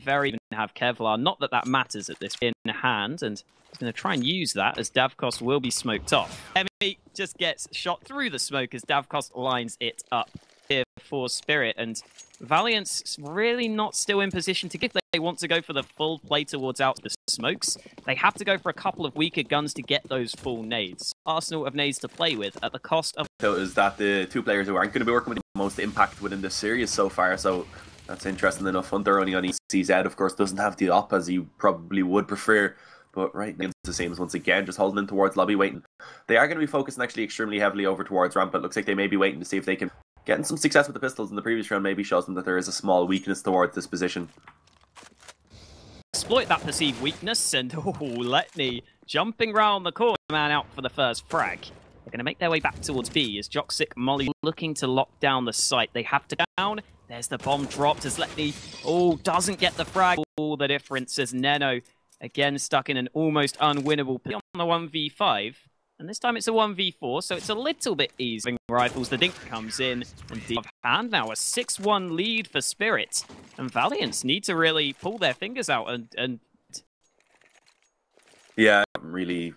S2: have Kevlar. Not that that matters at this in hand, and he's going to try and use that as Davkost will be smoked off. Emmy just gets shot through the smoke as Davkost lines it up here for Spirit, and Valiance really not still in position to give. They want to go for the full play towards out the smokes. They have to go for a couple of weaker guns to get those full nades. Arsenal of nades to play with at the cost of...
S1: So is that the 2 players who aren't going to be working with the most impact within this series so far, so that's interesting enough. Hunter only on ECZ, of course, doesn't have the op as you probably would prefer, but right now it's the same as once again, just holding in towards lobby, waiting. They are going to be focusing actually extremely heavily over towards ramp, but it looks like they may be waiting to see if they can... Getting some success with the pistols in the previous round maybe shows them that there is a small weakness towards this position.
S2: Exploit that perceived weakness, and Letney jumping round the corner, man out for the first frag. They're going to make their way back towards B as Joxic, Molly looking to lock down the site. They have to down. There's the bomb dropped as Letney, doesn't get the frag. All the difference as Neno, again stuck in an almost unwinnable position on the 1v5. And this time it's a 1v4, so it's a little bit easy. Rifles, the dink comes in, and deep hand now, a 6-1 lead for Spirit. And Valiance need to really pull their fingers out and... Yeah, really...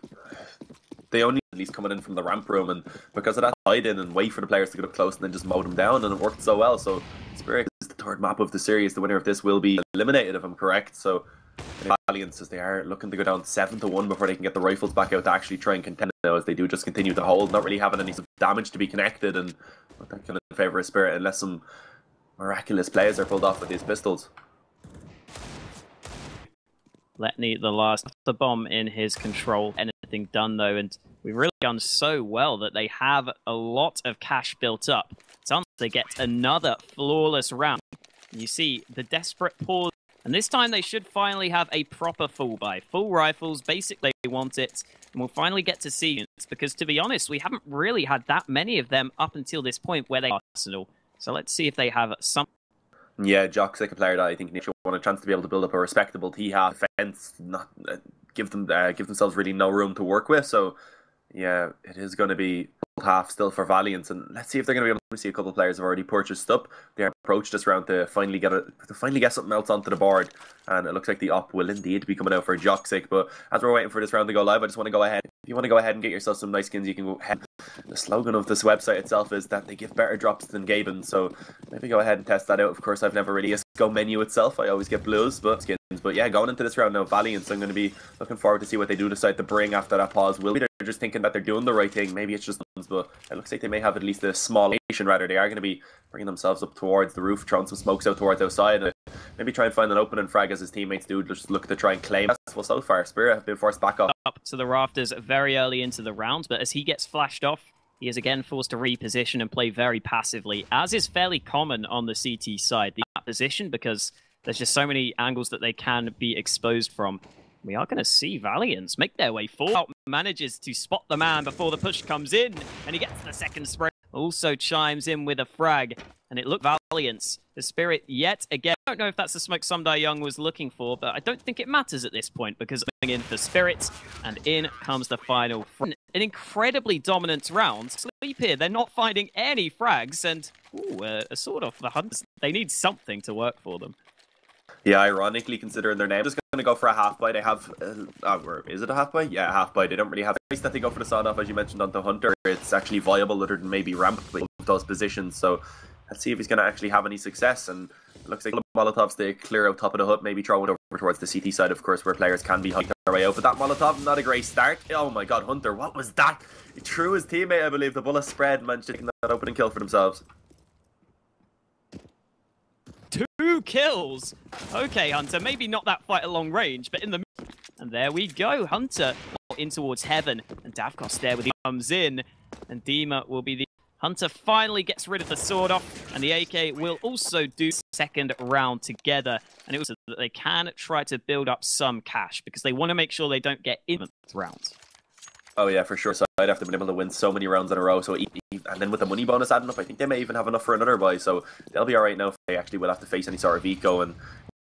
S2: They only at least coming in from the ramp room, and because of that, hide in and wait for the players to get up close and then just mow them down, and it worked so well. So Spirit is the 3rd map of the series. The winner of this will be eliminated, if I'm correct. So Valiance, as they are looking to go down 7-1 before they can get the rifles back out to actually try and contend now, as they do just continue to hold, not really having any damage to be connected, and not that kind of favour of Spirit unless some miraculous plays are pulled off with these pistols. Letney, the last, the bomb in his control. Anything done though, and we've really done so well that they have a lot of cash built up. Sounds like they get another flawless round. You see the desperate pause, and this time they should finally have a proper full buy. Full rifles, basically they want it, and we'll finally get to see it, because to be honest, we haven't really had that many of them up until this point where they are Arsenal. So let's see if they have some.
S1: Yeah, Joxic, a player that I think should want a chance to be able to build up a respectable T-half defense, not give themselves really no room to work with. So yeah, it is going to be half still for Valiance, and let's see if they're going to be able to see a couple of players have already purchased up. They approached this round to finally get something else onto the board, and it looks like the op will indeed be coming out for Joxic. But as we're waiting for this round to go live, I just want to go ahead. If you want to go ahead and get yourself some nice skins, you can go ahead. The slogan of this website itself is that they give better drops than Gaben, so maybe go ahead and test that out. Of course, I've never really a CS:GO menu itself. I always get blues, but skins. But yeah, going into this round now, Valiance, I'm going to be looking forward to see what they do decide to bring after that pause. Will be they're just thinking that they're doing the right thing. Maybe it's just but it looks like they may have at least a small nation. Rather, they are going to be bringing themselves up towards the roof, throwing some smokes out towards outside, and maybe try and find an opening frag as his teammates do. Just look to try and claim. Well, so far, Spirit have been forced back up
S2: to the rafters very early into the round, but as he gets flashed off, he is again forced to reposition and play very passively, as is fairly common on the CT side. The position, because there's just so many angles that they can be exposed from. We are going to see Valiance make their way forward. Manages to spot the man before the push comes in, and he gets the second spray. Also chimes in with a frag, and it looked Valiance. The Spirit yet again. I don't know if that's the smoke Sumdai Young was looking for, but I don't think it matters at this point, because going in for Spirit, and in comes the final frag. An incredibly dominant round. Sleep here, they're not finding any frags, and a sword off the Hunters. They need something to work for them.
S1: Yeah, ironically, considering their name, just going to go for a half buy. They have, is it a half buy? Yeah, a half buy. They don't really have a place that they go for the sawed off, as you mentioned, onto Hunter. It's actually viable other than maybe ramp with those positions. So let's see if he's going to actually have any success. And it looks like Molotovs, they clear out top of the hut, maybe throw it over towards the CT side, of course, where players can be hunting their way out. But that Molotov, not a great start. Oh my god, Hunter, what was that? He threw his teammate, I believe. The bullet spread, managed to take that opening kill for themselves.
S2: 2 kills. Okay, Hunter, maybe not that fight at long range, but in the... And there we go, Hunter in towards heaven. And Davkos there with the comes in. And Dima will be the... Hunter finally gets rid of the sword off, and the AK will also do second round together. And it was so that they can try to build up some cash, because they want to make sure they don't get in the round.
S1: Oh yeah, for sure. So I'd have to be able to win so many rounds in a row. So and then with the money bonus adding up, I think they may even have enough for another buy. So they'll be all right now if they actually will have to face any sort of eco and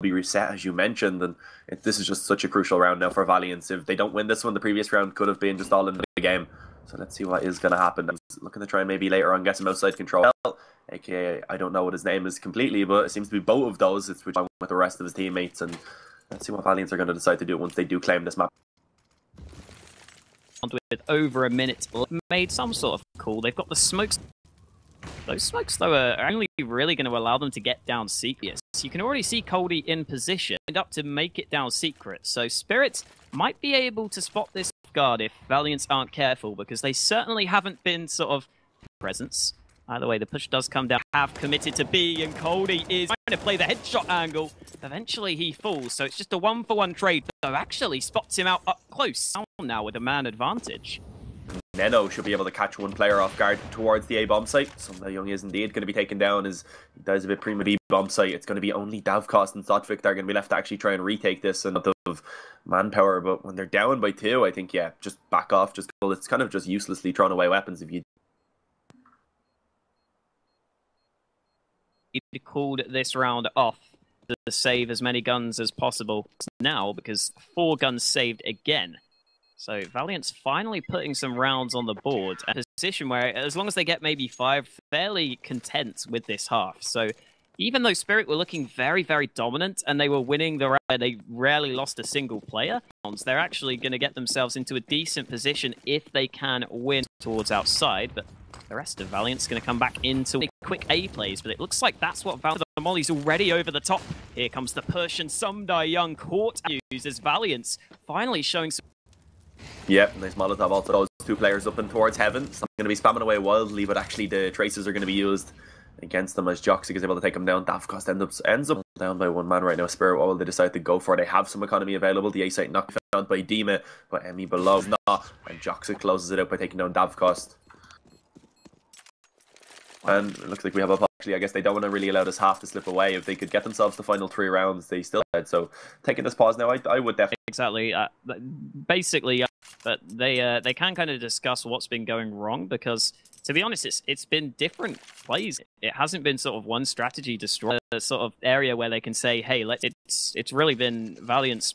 S1: be reset, as you mentioned. And this is just such a crucial round now for Valiance. If they don't win this one, the previous round could have been just all in the game. So let's see what is going to happen. I'm looking to try and maybe later on get some outside control. AKA, I don't know what his name is completely, but it seems to be both of those. It's with the rest of his teammates. And let's see what Valiance are going to decide to do once they do claim this map.
S2: With over a minute made some sort of call. They've got the smokes. Those smokes, though, are only really going to allow them to get down secret. So you can already see Coldy in position up to make it down secret. So Spirits might be able to spot this guard if Valiance aren't careful, because they certainly haven't been sort of presence. Either way, the push does come down. Have committed to B, and Coldy is trying to play the headshot angle. Eventually he falls, so it's just a 1-for-1 trade. So actually spots him out up close now with a man advantage.
S1: Neno should be able to catch one player off guard towards the A-bomb site. Sunday Young is indeed going to be taken down as he dies a bit prima B-bomb site. It's going to be only Davkos and Zotvik that are going to be left to actually try and retake this and of manpower. But when they're down by 2, I think, yeah, just back off. It's kind of just uselessly thrown away weapons if you...
S2: He called this round off to save as many guns as possible now, because 4 guns saved again. So Valiant's finally putting some rounds on the board at a position where, as long as they get maybe 5, fairly content with this half. So even though Spirit were looking very, very dominant and they were winning the round, they rarely lost a single player, they're actually going to get themselves into a decent position if they can win towards outside. But the rest of Valiant's going to come back into quick A plays, but it looks like that's what Valiant... The Molly's already over the top. Here comes the push, and Sumdai Young caught uses Valiance finally showing some...
S1: Yep, nice Molotov also. Those 2 players up and towards heaven. So I'm going to be spamming away wildly, but actually the traces are going to be used against them as Joxic is able to take them down. Davkos ends up down by 1 man right now. Spirit, what will they decide to go for? They have some economy available. The A-site knocked down by Dima, but Emmy below is not. And Joxic closes it out by taking down Davkos. And it looks like we have up. Actually, I guess they don't want to really allow this half to slip away. If they could get themselves the final 3 rounds, they still had. So taking this pause now, I would definitely...
S2: Exactly. Basically, but they can kind of discuss what's been going wrong, because, to be honest, it's been different plays. It hasn't been sort of one strategy destroy a sort of area where they can say, hey, it's really been Valiant's...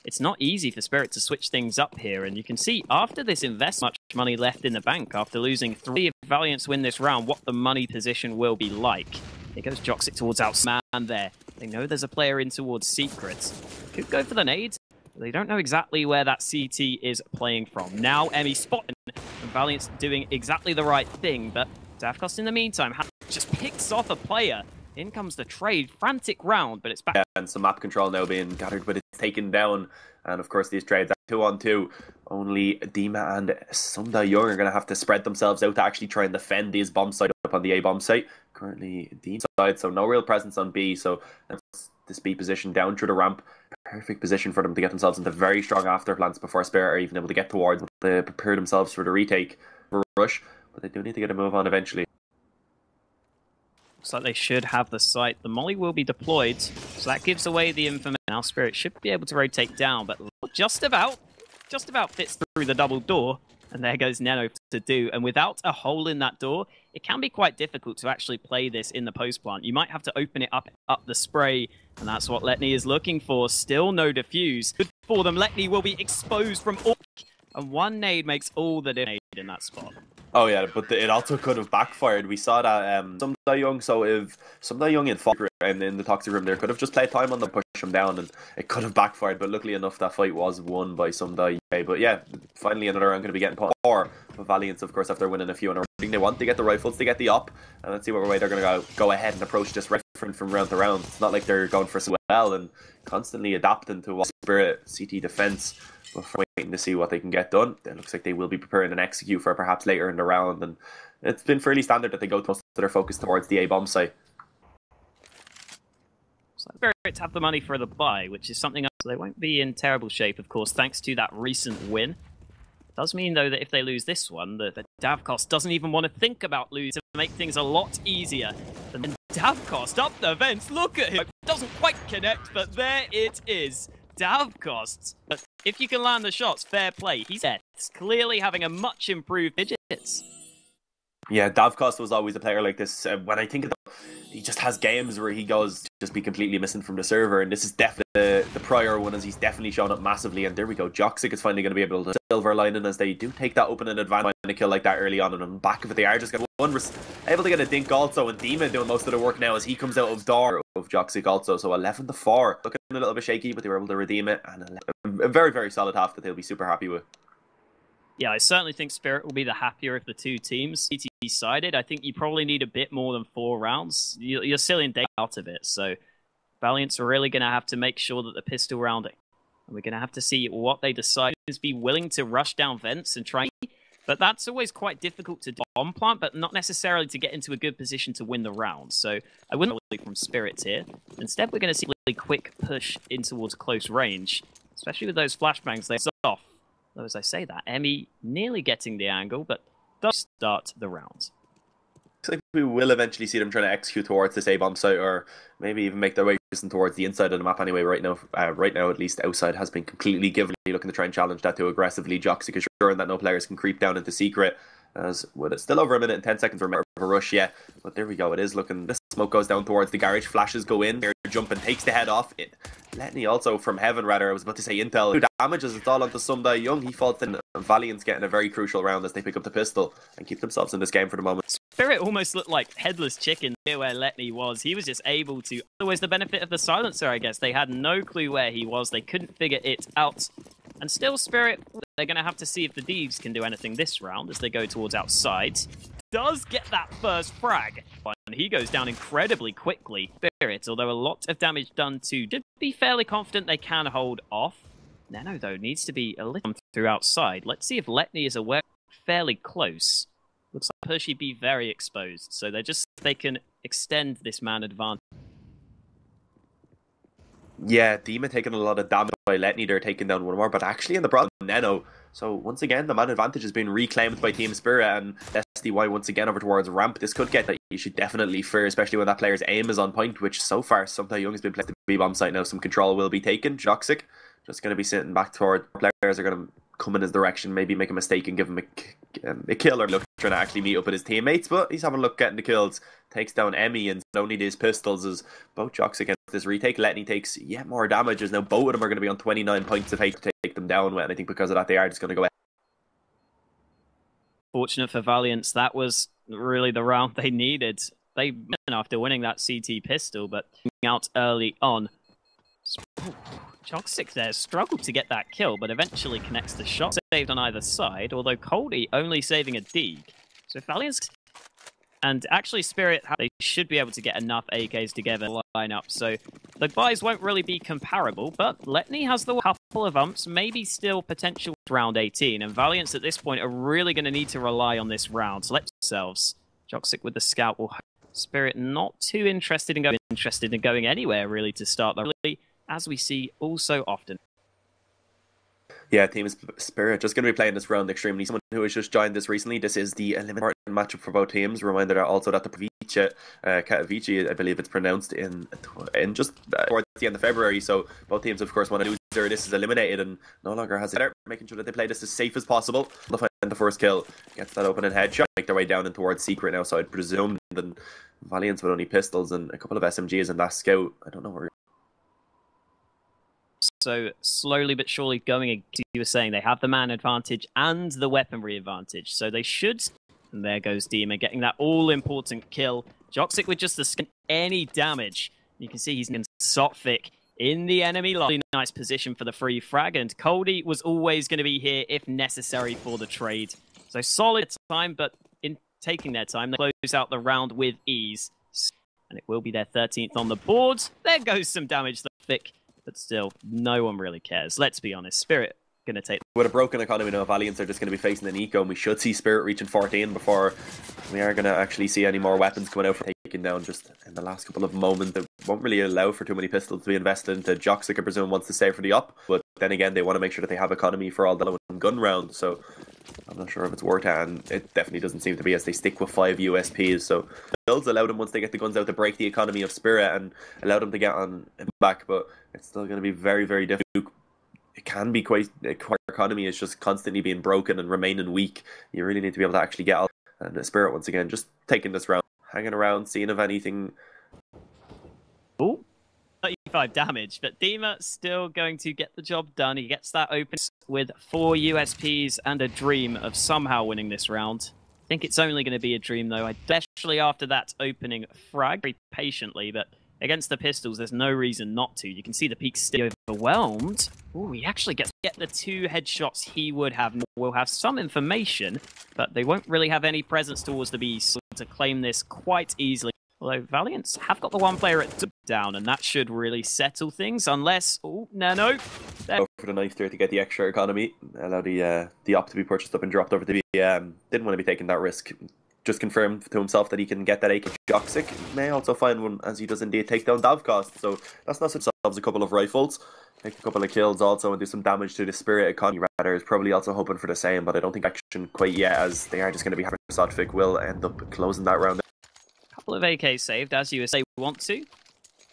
S2: It's not easy for Spirit to switch things up here, and you can see after this investment, much money left in the bank after losing 3. If Valiance win this round, what the money position will be like. Here goes Joxic towards outsman there. They know there's a player in towards secrets. Could go for the nades. They don't know exactly where that CT is playing from. Now Emmy spotting, and Valiant's doing exactly the right thing, but Davkos in the meantime just picks off a player. In comes the trade, frantic round, but it's back.
S1: Yeah, and some map control now being gathered, but it's taken down. And of course, these trades are 2-on-2. Only Dima and Sunda Young are going to have to spread themselves out to actually try and defend these bomb sites up on the A bomb site. Currently, D side, so no real presence on B. So this B position down through the ramp. Perfect position for them to get themselves into very strong afterplants before Spirit are even able to get towards them. They prepare themselves for the retake, for rush, but they do need to get a move on eventually.
S2: Looks like they should have the site. The Molly will be deployed, so that gives away the information. Now Spirit should be able to rotate down, but just about fits through the double door. And there goes Neno to do. And without a hole in that door, it can be quite difficult to actually play this in the post plant. You might have to open it up the spray, and that's what Letney is looking for. Still no defuse. Good for them. Letney will be exposed from all, and 1 nade makes all the difference in that spot.
S1: Oh yeah, but it also could have backfired. We saw that some Young. So if some Young in fought and in the toxic room, there could have just played time on them, push him down, and it could have backfired. But luckily enough, that fight was won by some UK. But yeah, finally another round going to be getting put. Or Valiance, of course, after winning a few in a row, they want to get the rifles, to get the op, and let's see what way they're going to go ahead and approach this different from round to round. It's not like they're going for so well and constantly adapting to what Spirit CT defense. Before waiting to see what they can get done. It looks like they will be preparing and execute for perhaps later in the round, and it's been fairly standard that they go to most of their focus towards the A-bomb site.
S2: So very great to have the money for the buy, which is something else. They won't be in terrible shape, of course, thanks to that recent win. Does mean, though, that if they lose this one, the Davkos doesn't even want to think about losing to make things a lot easier. And then Davkos up the vents, look at him! Doesn't quite connect, but there it is. Davkos. But if you can land the shots, fair play. He's clearly having a much improved digits.
S1: Yeah, Davkos was always a player like this. When I think of it, he just has games where he goes to just be completely missing from the server, and this is definitely the prior one, as he's definitely shown up massively. And there we go, Joxic is finally going to be able to silver lining as they do take that opening advantage and a kill like that early on, and on the back of it they are just going to able to get a dink also, and Demon doing most of the work now as he comes out of door of Joxic also. So 11-4, looking a little bit shaky, but they were able to redeem it, and a very, very solid half that they'll be super happy with.
S2: Yeah, I certainly think Spirit will be the happier of the two teams. CT sided, I think you probably need a bit more than 4 rounds. You're still in day out of it, so Valiance are really going to have to make sure that the pistol round it. And we're going to have to see what they decide is be willing to rush down vents and try. But that's always quite difficult to do on plant, but not necessarily to get into a good position to win the round. So I wouldn't really from Spirits here. Instead, we're going to see a really quick push in towards close range, especially with those flashbangs they off. Though as I say that, Emmy nearly getting the angle, but does start the round.
S1: Looks like we will eventually see them trying to execute towards this A-bomb site, or maybe even make their way towards the inside of the map anyway. Right now, at least, outside has been completely given. Looking to try and challenge that too aggressively. Joxic assuring that no players can creep down into secret. As with it still over a minute and 10 seconds remaining of a rush, yeah. But there we go. It is looking. This smoke goes down towards the garage. Flashes go in. They're jumping, takes the head off. Letney also from heaven, rather. I was about to say Intel. 2 damages. It's all onto Sunday Young. He falls in. Valiance getting a very crucial round as they pick up the pistol and keep themselves in this game for the moment.
S2: Spirit almost looked like headless chicken here where Letney was. He was just able to. Always the benefit of the silencer, I guess. They had no clue where he was. They couldn't figure it out. And still, Spirit, they're going to have to see if the Thieves can do anything this round as they go towards outside. Does get that first frag. And he goes down incredibly quickly. Spirit, although a lot of damage done to be fairly confident they can hold off. Nano, though, needs to be a little through outside. Let's see if Letney is aware fairly close. Looks like Hershey be very exposed. So they can extend this man advantage.
S1: Yeah, Dima taking a lot of damage by Letney. They're taking down one more, but actually in the problem, Neno. So once again, the man advantage has been reclaimed by Team Spirit, and SDY once again over towards ramp. This could get that you should definitely fear, especially when that player's aim is on point, which so far, Something Young has been playing the B-bomb site now. Some control will be taken. Joxic just going to be sitting back toward players are going to come in his direction, maybe make a mistake and give him a kill, or look trying to actually meet up with his teammates, but he's having a look getting the kills. Takes down Emmy and only these pistols as both Joxic against this retake. Letney takes yet more damage as now both of them are going to be on 29 points of hate to take them down with, and I think because of that they are just going to go ahead.
S2: Fortunate for Valiance, that was really the round they needed. They after winning that CT pistol, but out early on. Joxic there struggled to get that kill, but eventually connects the shot. Saved on either side, although Coldy only saving a Deke. So Valiance and actually Spirit, they should be able to get enough AKs together to line up. So the buys won't really be comparable, but Letney has the couple of umps, maybe still potential round 18. And Valiance at this point are really going to need to rely on this round. So let themselves. Joxic with the scout will Spirit not too interested in going anywhere really to start the really, as we see all so often.
S1: Yeah, Team Spirit just going to be playing this round extremely. Someone who has just joined this recently, this is the eliminator matchup for both teams. Reminder also that the Katowice, I believe it's pronounced in just towards the end of February. So both teams, of course, want to lose. This is eliminated and no longer has it. Making sure that they play this as safe as possible. They'll find the first kill, gets that opening headshot, make their way down and towards Secret now. So I'd presume then Valiance with only pistols and a couple of SMGs and that scout. I don't know where.
S2: So slowly but surely going, as you were saying, they have the man advantage and the weaponry advantage. So they should And there goes Dima getting that all-important kill. Joxic with just the skin, any damage. You can see he's in Sotfik in the enemy line. Really nice position for the free frag, and Coldy was always going to be here if necessary for the trade. So solid time, but in taking their time, they close out the round with ease. And it will be their 13th on the board. There goes some damage, thick, but still, no one really cares. Let's be honest, Spirit going to take...
S1: With a broken economy now, Valiance are just going to be facing an eco, and we should see Spirit reaching 14 before we are going to actually see any more weapons coming out for taking down just in the last couple of moments. It won't really allow for too many pistols to be invested into. Joxic, I presume, wants to save for the up, but then again, they want to make sure that they have economy for all the gun rounds, so I'm not sure if it's worth it, and it definitely doesn't seem to be, as they stick with 5 USPs, so builds allow them, once they get the guns out, to break the economy of Spirit and allow them to get on back, but it's still going to be very, very difficult. It can be quite... economy is just constantly being broken and remaining weak. You really need to be able to actually get out. And Spirit, once again, just taking this round, hanging around, seeing if anything...
S2: Oh, 35 damage, but Dima still going to get the job done. He gets that open with 4 USPs and a dream of somehow winning this round. I think it's only going to be a dream, though, especially after that opening frag. Very patiently, but against the pistols, there's no reason not to. You can see the peak still overwhelmed. Oh, he actually gets to get the 2 headshots he would have. Will have some information, but they won't really have any presence towards the B to claim this quite easily. Although Valiance have got the 1 player at down, and that should really settle things, unless... Oh, Nano.
S1: Go for the knife there to get the extra economy. Allow the op to be purchased up and dropped over to the BM. Didn't want to be taking that risk. Just confirmed to himself that he can get that AK. Joxic may also find one, as he does indeed take down Davcost, so that's not themselves a couple of rifles. Take a couple of kills also and do some damage to the Spirit economy. Rather is probably also hoping for the same, but I don't think action quite yet, as they are just going to be having Sotfik will end up closing that round.
S2: Couple of AK saved, as you say want to.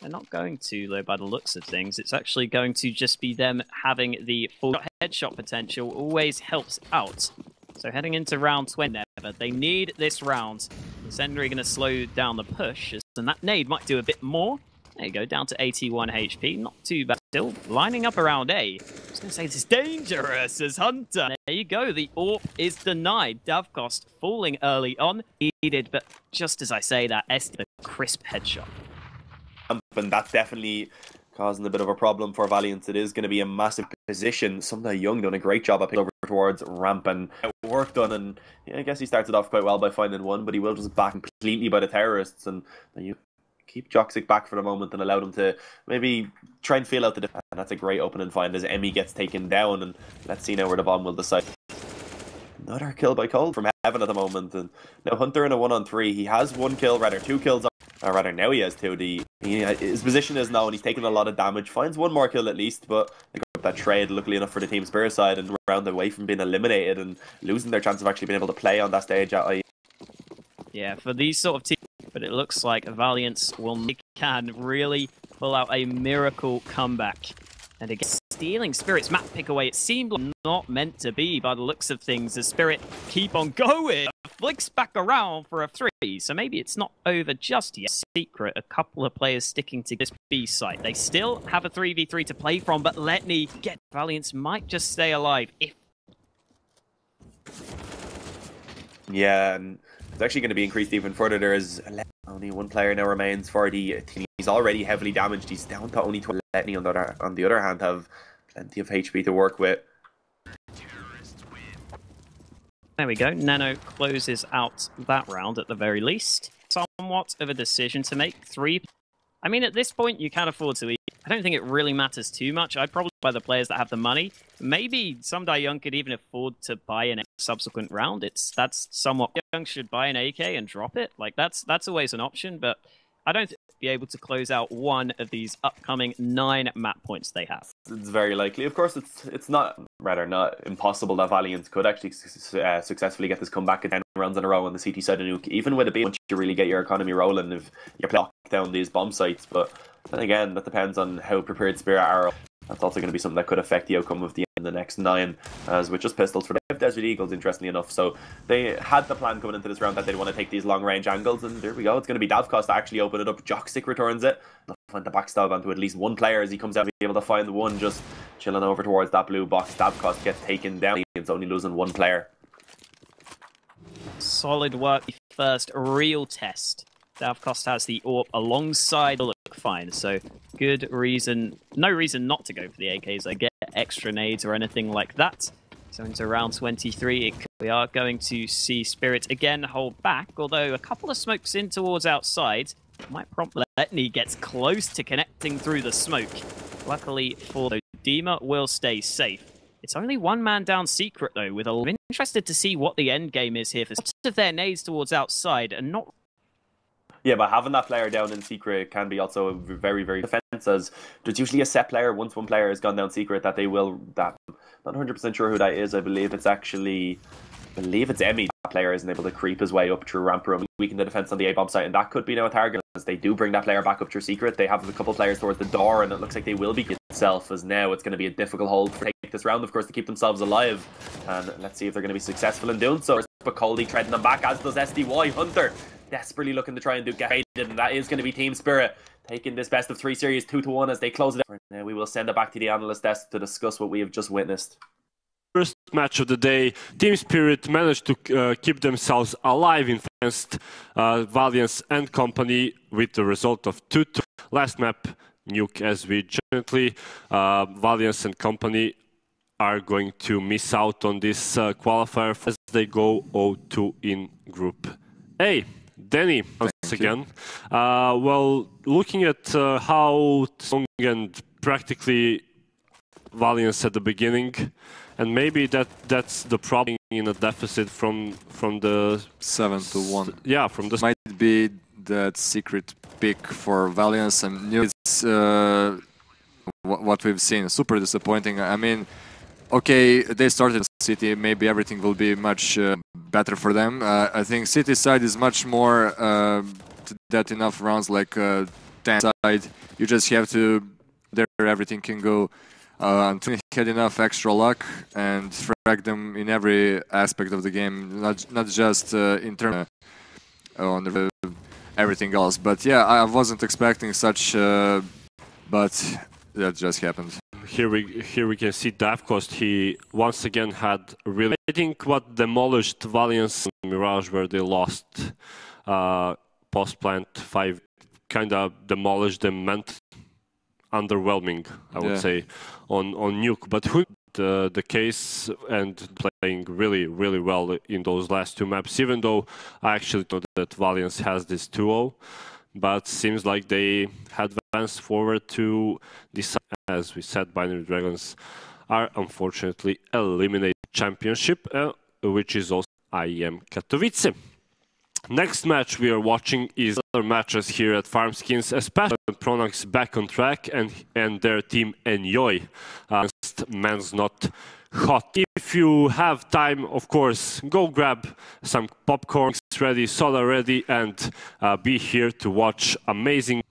S2: They're not going to, though, by the looks of things. It's actually going to just be them having the full headshot potential. Always helps out. So heading into round 20, they need this round. Incendiary going to slow down the push, and that nade might do a bit more. There you go, down to 81 HP. Not too bad. Still lining up around A. I was going to say, this is dangerous as Hunter. There you go, the AWP is denied. Davcost falling early on. Needed, but just as I say that, the crisp headshot.
S1: And that's definitely causing a bit of a problem for Valiance. It is going to be a massive position. Something Young done a great job at picking over towards ramp and work done, and yeah, I guess he started off quite well by finding one, but he will just back completely by the terrorists, and you keep Joxic back for the moment and allow them to maybe try and feel out the defense. And that's a great opening find as Emmy gets taken down, and let's see now where the bomb will decide. Another kill by Cole from Heaven at the moment, and now Hunter in a 1-on-3. He has 1 kill, rather 2 kills. Rather, now he has 2. His position is now, and he's taking a lot of damage. Finds 1 more kill at least, but they got that trade, luckily enough for the Team Spirit side, and round away from being eliminated and losing their chance of actually being able to play on that stage at IEM.
S2: Yeah, for these sort of teams, but it looks like Valiance can really pull out a miracle comeback. And again, stealing Spirit's map pick away, it seemed like not meant to be by the looks of things, as Spirit keep on going. Flicks back around for a 3, so maybe it's not over just yet. Secret, a couple of players sticking to this B site. They still have a 3v3 to play from, but Letney get Valiance might just stay alive if...
S1: Yeah, and it's actually going to be increased even further. There is only 1 player now remains for the team. He's already heavily damaged. He's down to only 12. Letney, on the other hand, have plenty of HP to work with.
S2: There we go. Nano closes out that round at the very least. Somewhat of a decision to make. 3. I mean, at this point, you can't afford to eat. I don't think it really matters too much. I'd probably buy the players that have the money. Maybe some Young could even afford to buy in a subsequent round. That's somewhat... Young should buy an AK and drop it. Like, that's always an option, but I don't think they'll be able to close out one of these upcoming 9 map points they have.
S1: It's very likely. Of course, it's not impossible that Valiance could actually successfully get this comeback at 10 rounds in a row on the CT side of Nuke. Even with a beat, once you really get your economy rolling, if you lock down these bomb sites. But then again, that depends on how prepared Spirit are. That's also going to be something that could affect the outcome of the next 9, as with just pistols for the Desert Eagles, interestingly enough. So they had the plan coming into this round that they'd want to take these long range angles, and there we go. It's going to be Davcost to actually open it up. Joxic returns it. They'll find the backstab onto at least 1 player as he comes out, be able to find the 1 just chilling over towards that blue box. Davcost gets taken down. It's only losing 1 player.
S2: So solid work. The first real test. Davkost has the AWP alongside the look fine, so good reason, no reason not to go for the AKs. I get extra nades or anything like that. So into round 23, we are going to see Spirit again hold back, although a couple of smokes in towards outside might prompt Letney gets close to connecting through the smoke. Luckily for the Dima will stay safe. It's only one man down Secret though, with a lot. I'm interested to see what the end game is here for lots of their nades towards outside and not.
S1: Yeah, but having that player down in Secret can be also very, very defense, as there's usually a set player once one player has gone down Secret that they will, that, not 100% sure who that is, I believe it's Emmy. That player isn't able to creep his way up through ramp room, weaken the defense on the A-bomb site, and that could be now a target, as they do bring that player back up through Secret. They have a couple players towards the door, and it looks like they will be itself, as now it's going to be a difficult hold for take this round, of course, to keep themselves alive, and let's see if they're going to be successful in doing so. But Coldy treading them back, as does SDY. Hunter desperately looking to try and do get hated, and that is going to be Team Spirit taking this best of 3 series 2-1 as they close it out. Now we will send it back to the analyst desk to discuss what we have just witnessed.
S3: First match of the day, Team Spirit managed to keep themselves alive in against Valiance and company with the result of 2-2. Last map, Nuke, as we gently, Valiance and company are going to miss out on this qualifier as they go 0-2 in Group A. Danny, once again. Well, looking at how strong and practically Valiance at the beginning, and maybe that's the problem in a deficit from the
S4: 7-1.
S3: Yeah, from the
S4: might be that secret pick for Valiance, and it's what we've seen. Super disappointing. I mean, okay, they started City. Maybe everything will be much better for them. I think City side is much more that enough rounds like 10 side. You just have to there everything can go. Until he had enough extra luck and frag them in every aspect of the game, not just in terms on everything else. But yeah, I wasn't expecting such, but that just happened.
S3: Here we can see Davkost. He once again had really, I think, what demolished Valiance and Mirage, where they lost post plant 5, kind of demolished them, meant underwhelming, I would say, on Nuke. But who the case and playing really well in those last 2 maps, even though I actually thought that Valiance has this 2-0, but seems like they had advanced forward to decide. As we said, Binary Dragons are unfortunately eliminated championship, which is also IEM Katowice. Next match we are watching is other matches here at Farmskins, especially Pronax back on track and their team Enjoy against Man's Not Hot. If you have time, of course, go grab some popcorn ready, soda ready, and be here to watch amazing.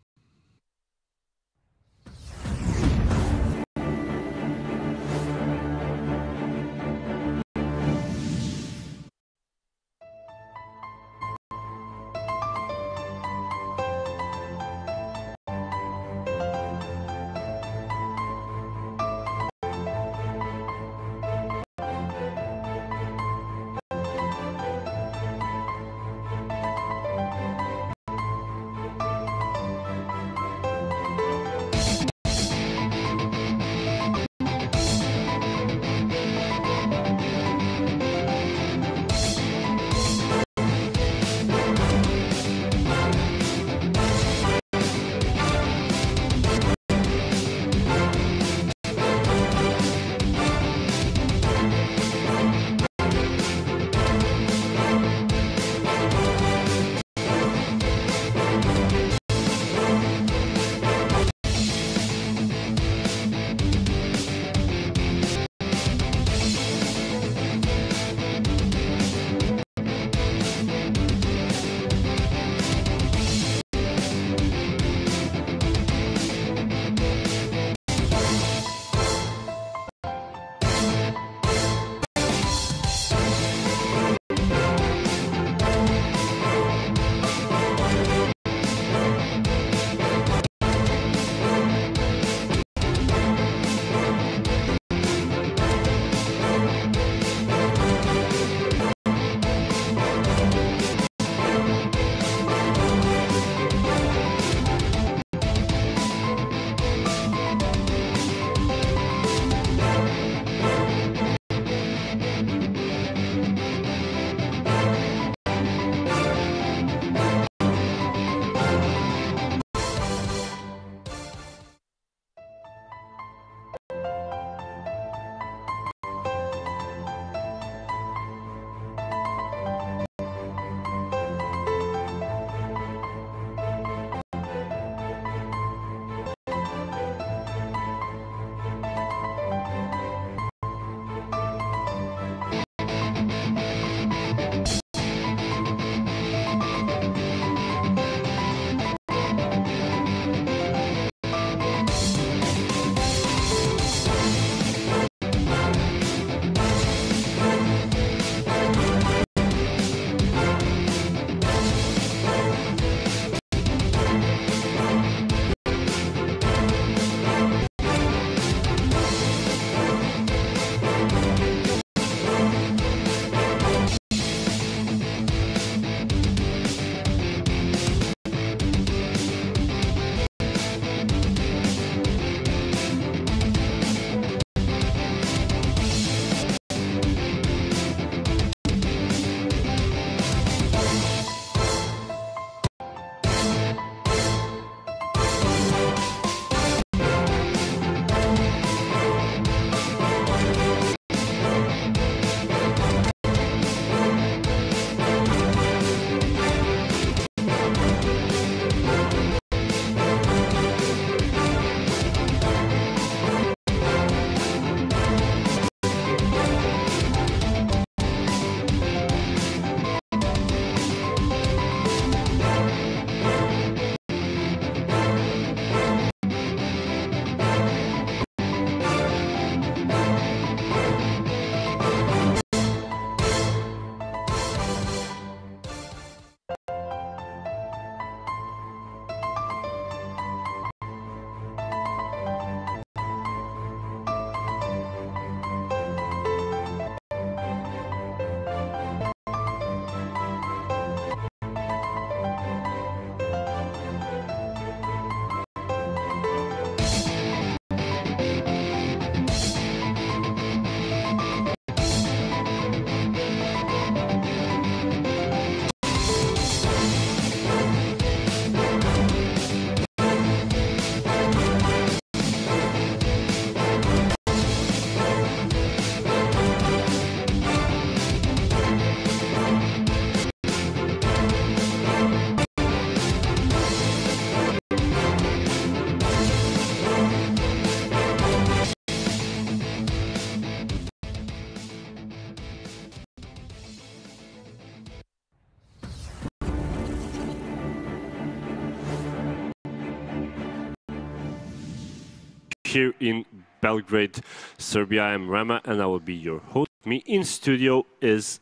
S3: here in Belgrade, Serbia. I'm Rema and I will be your host. Me in studio is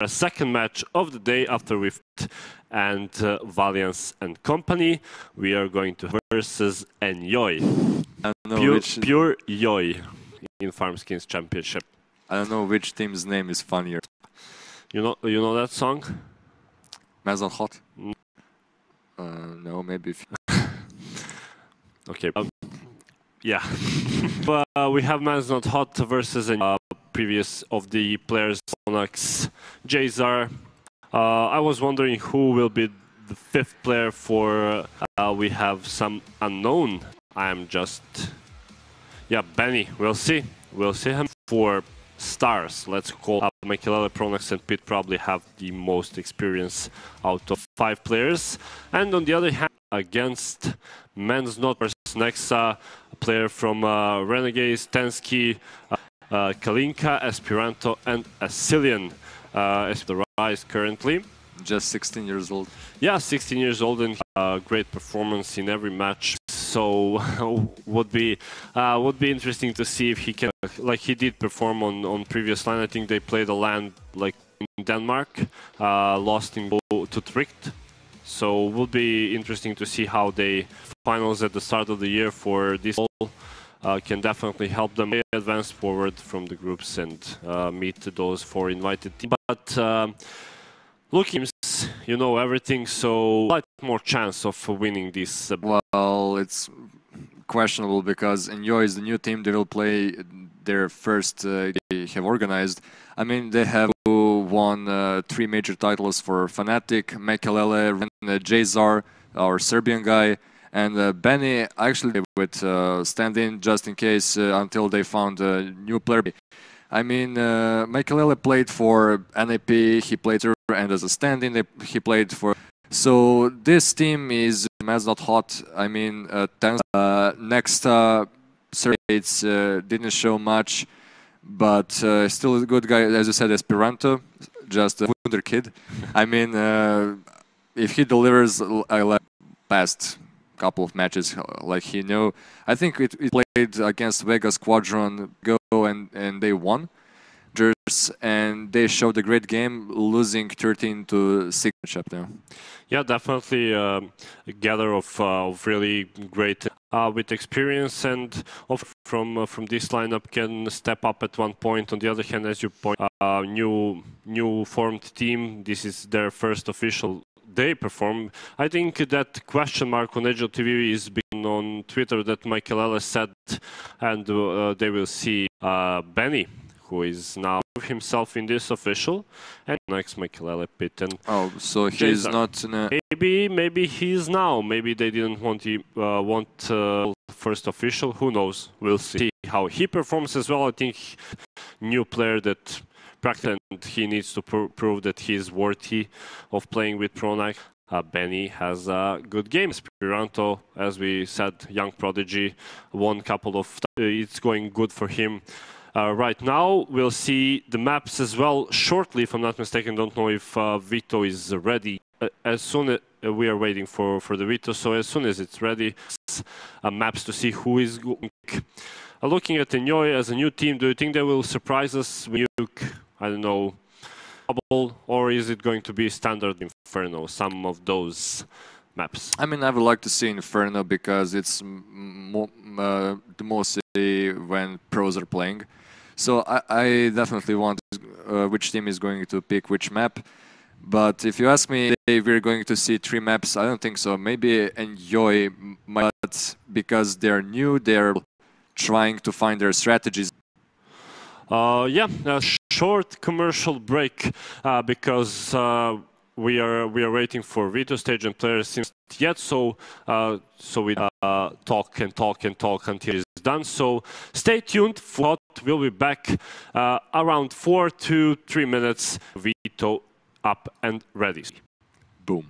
S3: a second match of the day after we've and Valiance and company. We are going to versus Enjoy. Pure Joy in Farmskins Championship.
S4: I don't know which team's name is funnier.
S3: You know that song?
S4: Man's Not Hot? No, maybe.
S3: Okay. Yeah. But we have Man's Not Hot versus previous of the players, Onyx, Jazar. I was wondering who will be the fifth player for. We have some unknown. Benny. We'll see. We'll see him for stars. Let's call up Mikelele, Pronax and Pit probably have the most experience out of 5 players. And on the other hand, against Men's Not versus Nexa, a player from Renegades, Tensky, Kalinka, Esperanto and Asilian as the rise currently.
S4: Just 16 years old. Yeah,
S3: 16 years old and great performance in every match. So would be interesting to see if he can, like he did perform on previous LAN. I think they played a LAN like in Denmark, lost in to Tricked. So would be interesting to see how they finals at the start of the year for this can definitely help them advance forward from the groups and meet those 4 invited teams. But looking, you know everything, so a lot more chance of winning this.
S4: Well, it's questionable because Enjoy is the new team. They will play their first they have organized. I mean, they have won 3 major titles for Fnatic, Mikelele, Jazar, our Serbian guy, and Benny actually with stand-in just in case until they found a new player. I mean, Mikelele played for NAP, he played and as a stand-in he played for. So this team is Man's Not Hot. I mean, next Serbians didn't show much, but still a good guy, as you said, Esperanto, just a wonder kid. I mean, if he delivers like past couple of matches like he knew, I think it played against Vega Squadron Go and they won. And they showed a great game, losing 13-6 matchup now.
S3: Yeah, definitely a gather of really great with experience and from this lineup can step up at one point. On the other hand, as you point, new formed team. This is their first official. They perform. I think that question mark on Edge of TV is being on Twitter that Mikelele said, and they will see Benny, who is now himself in this official, and next Mikelele, Pit and
S4: so he's not in a...
S3: maybe he is now. Maybe they didn't want first official. Who knows? We'll see how he performs as well. I think new player that practically he needs to prove that he is worthy of playing with Pronax. Benny has a good game. Esperanto, as we said, young prodigy, won couple of. It's going good for him. Right now, we'll see the maps as well shortly, if I'm not mistaken. Don't know if Vito is ready. As soon as we are waiting for the Vito, so as soon as it's ready, maps to see who is going. Looking at Enjoy as a new team, do you think they will surprise us with, I don't know, bubble, or is it going to be standard Inferno, some of those maps?
S4: I mean, I would like to see Inferno because it's the most when pros are playing. So I definitely want which team is going to pick which map. But if you ask me if we're going to see 3 maps, I don't think so. Maybe Enjoy, but because they're new, they're trying to find their strategies.
S3: Yeah, a short commercial break because we are waiting for Vito stage and players seems yet. So we talk until it's done. So stay tuned. We'll be back around 4 to 3 minutes. Vito up and ready.
S4: Boom.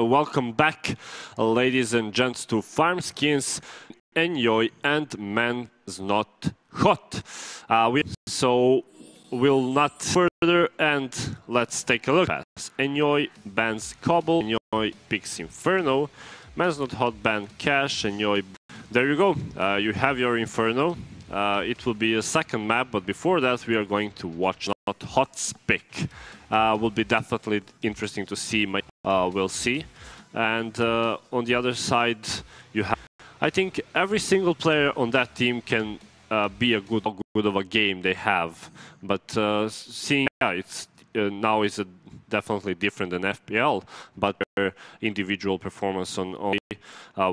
S3: welcome back, ladies and gents, to Farmskins, Enjoy and Man's Not Hot. We'll not further, and let's take a look at Enjoy bans Cobble, Enjoy picks Inferno, Man's Not Hot ban Cash, Enjoy. There you go, you have your Inferno. It will be a second map, but before that we are going to watch Not Hot's pick. Will be definitely interesting to see, we'll see. And on the other side you have, I think every single player on that team can be a good of a game they have, but seeing it's now is definitely different than FPL, but their individual performance on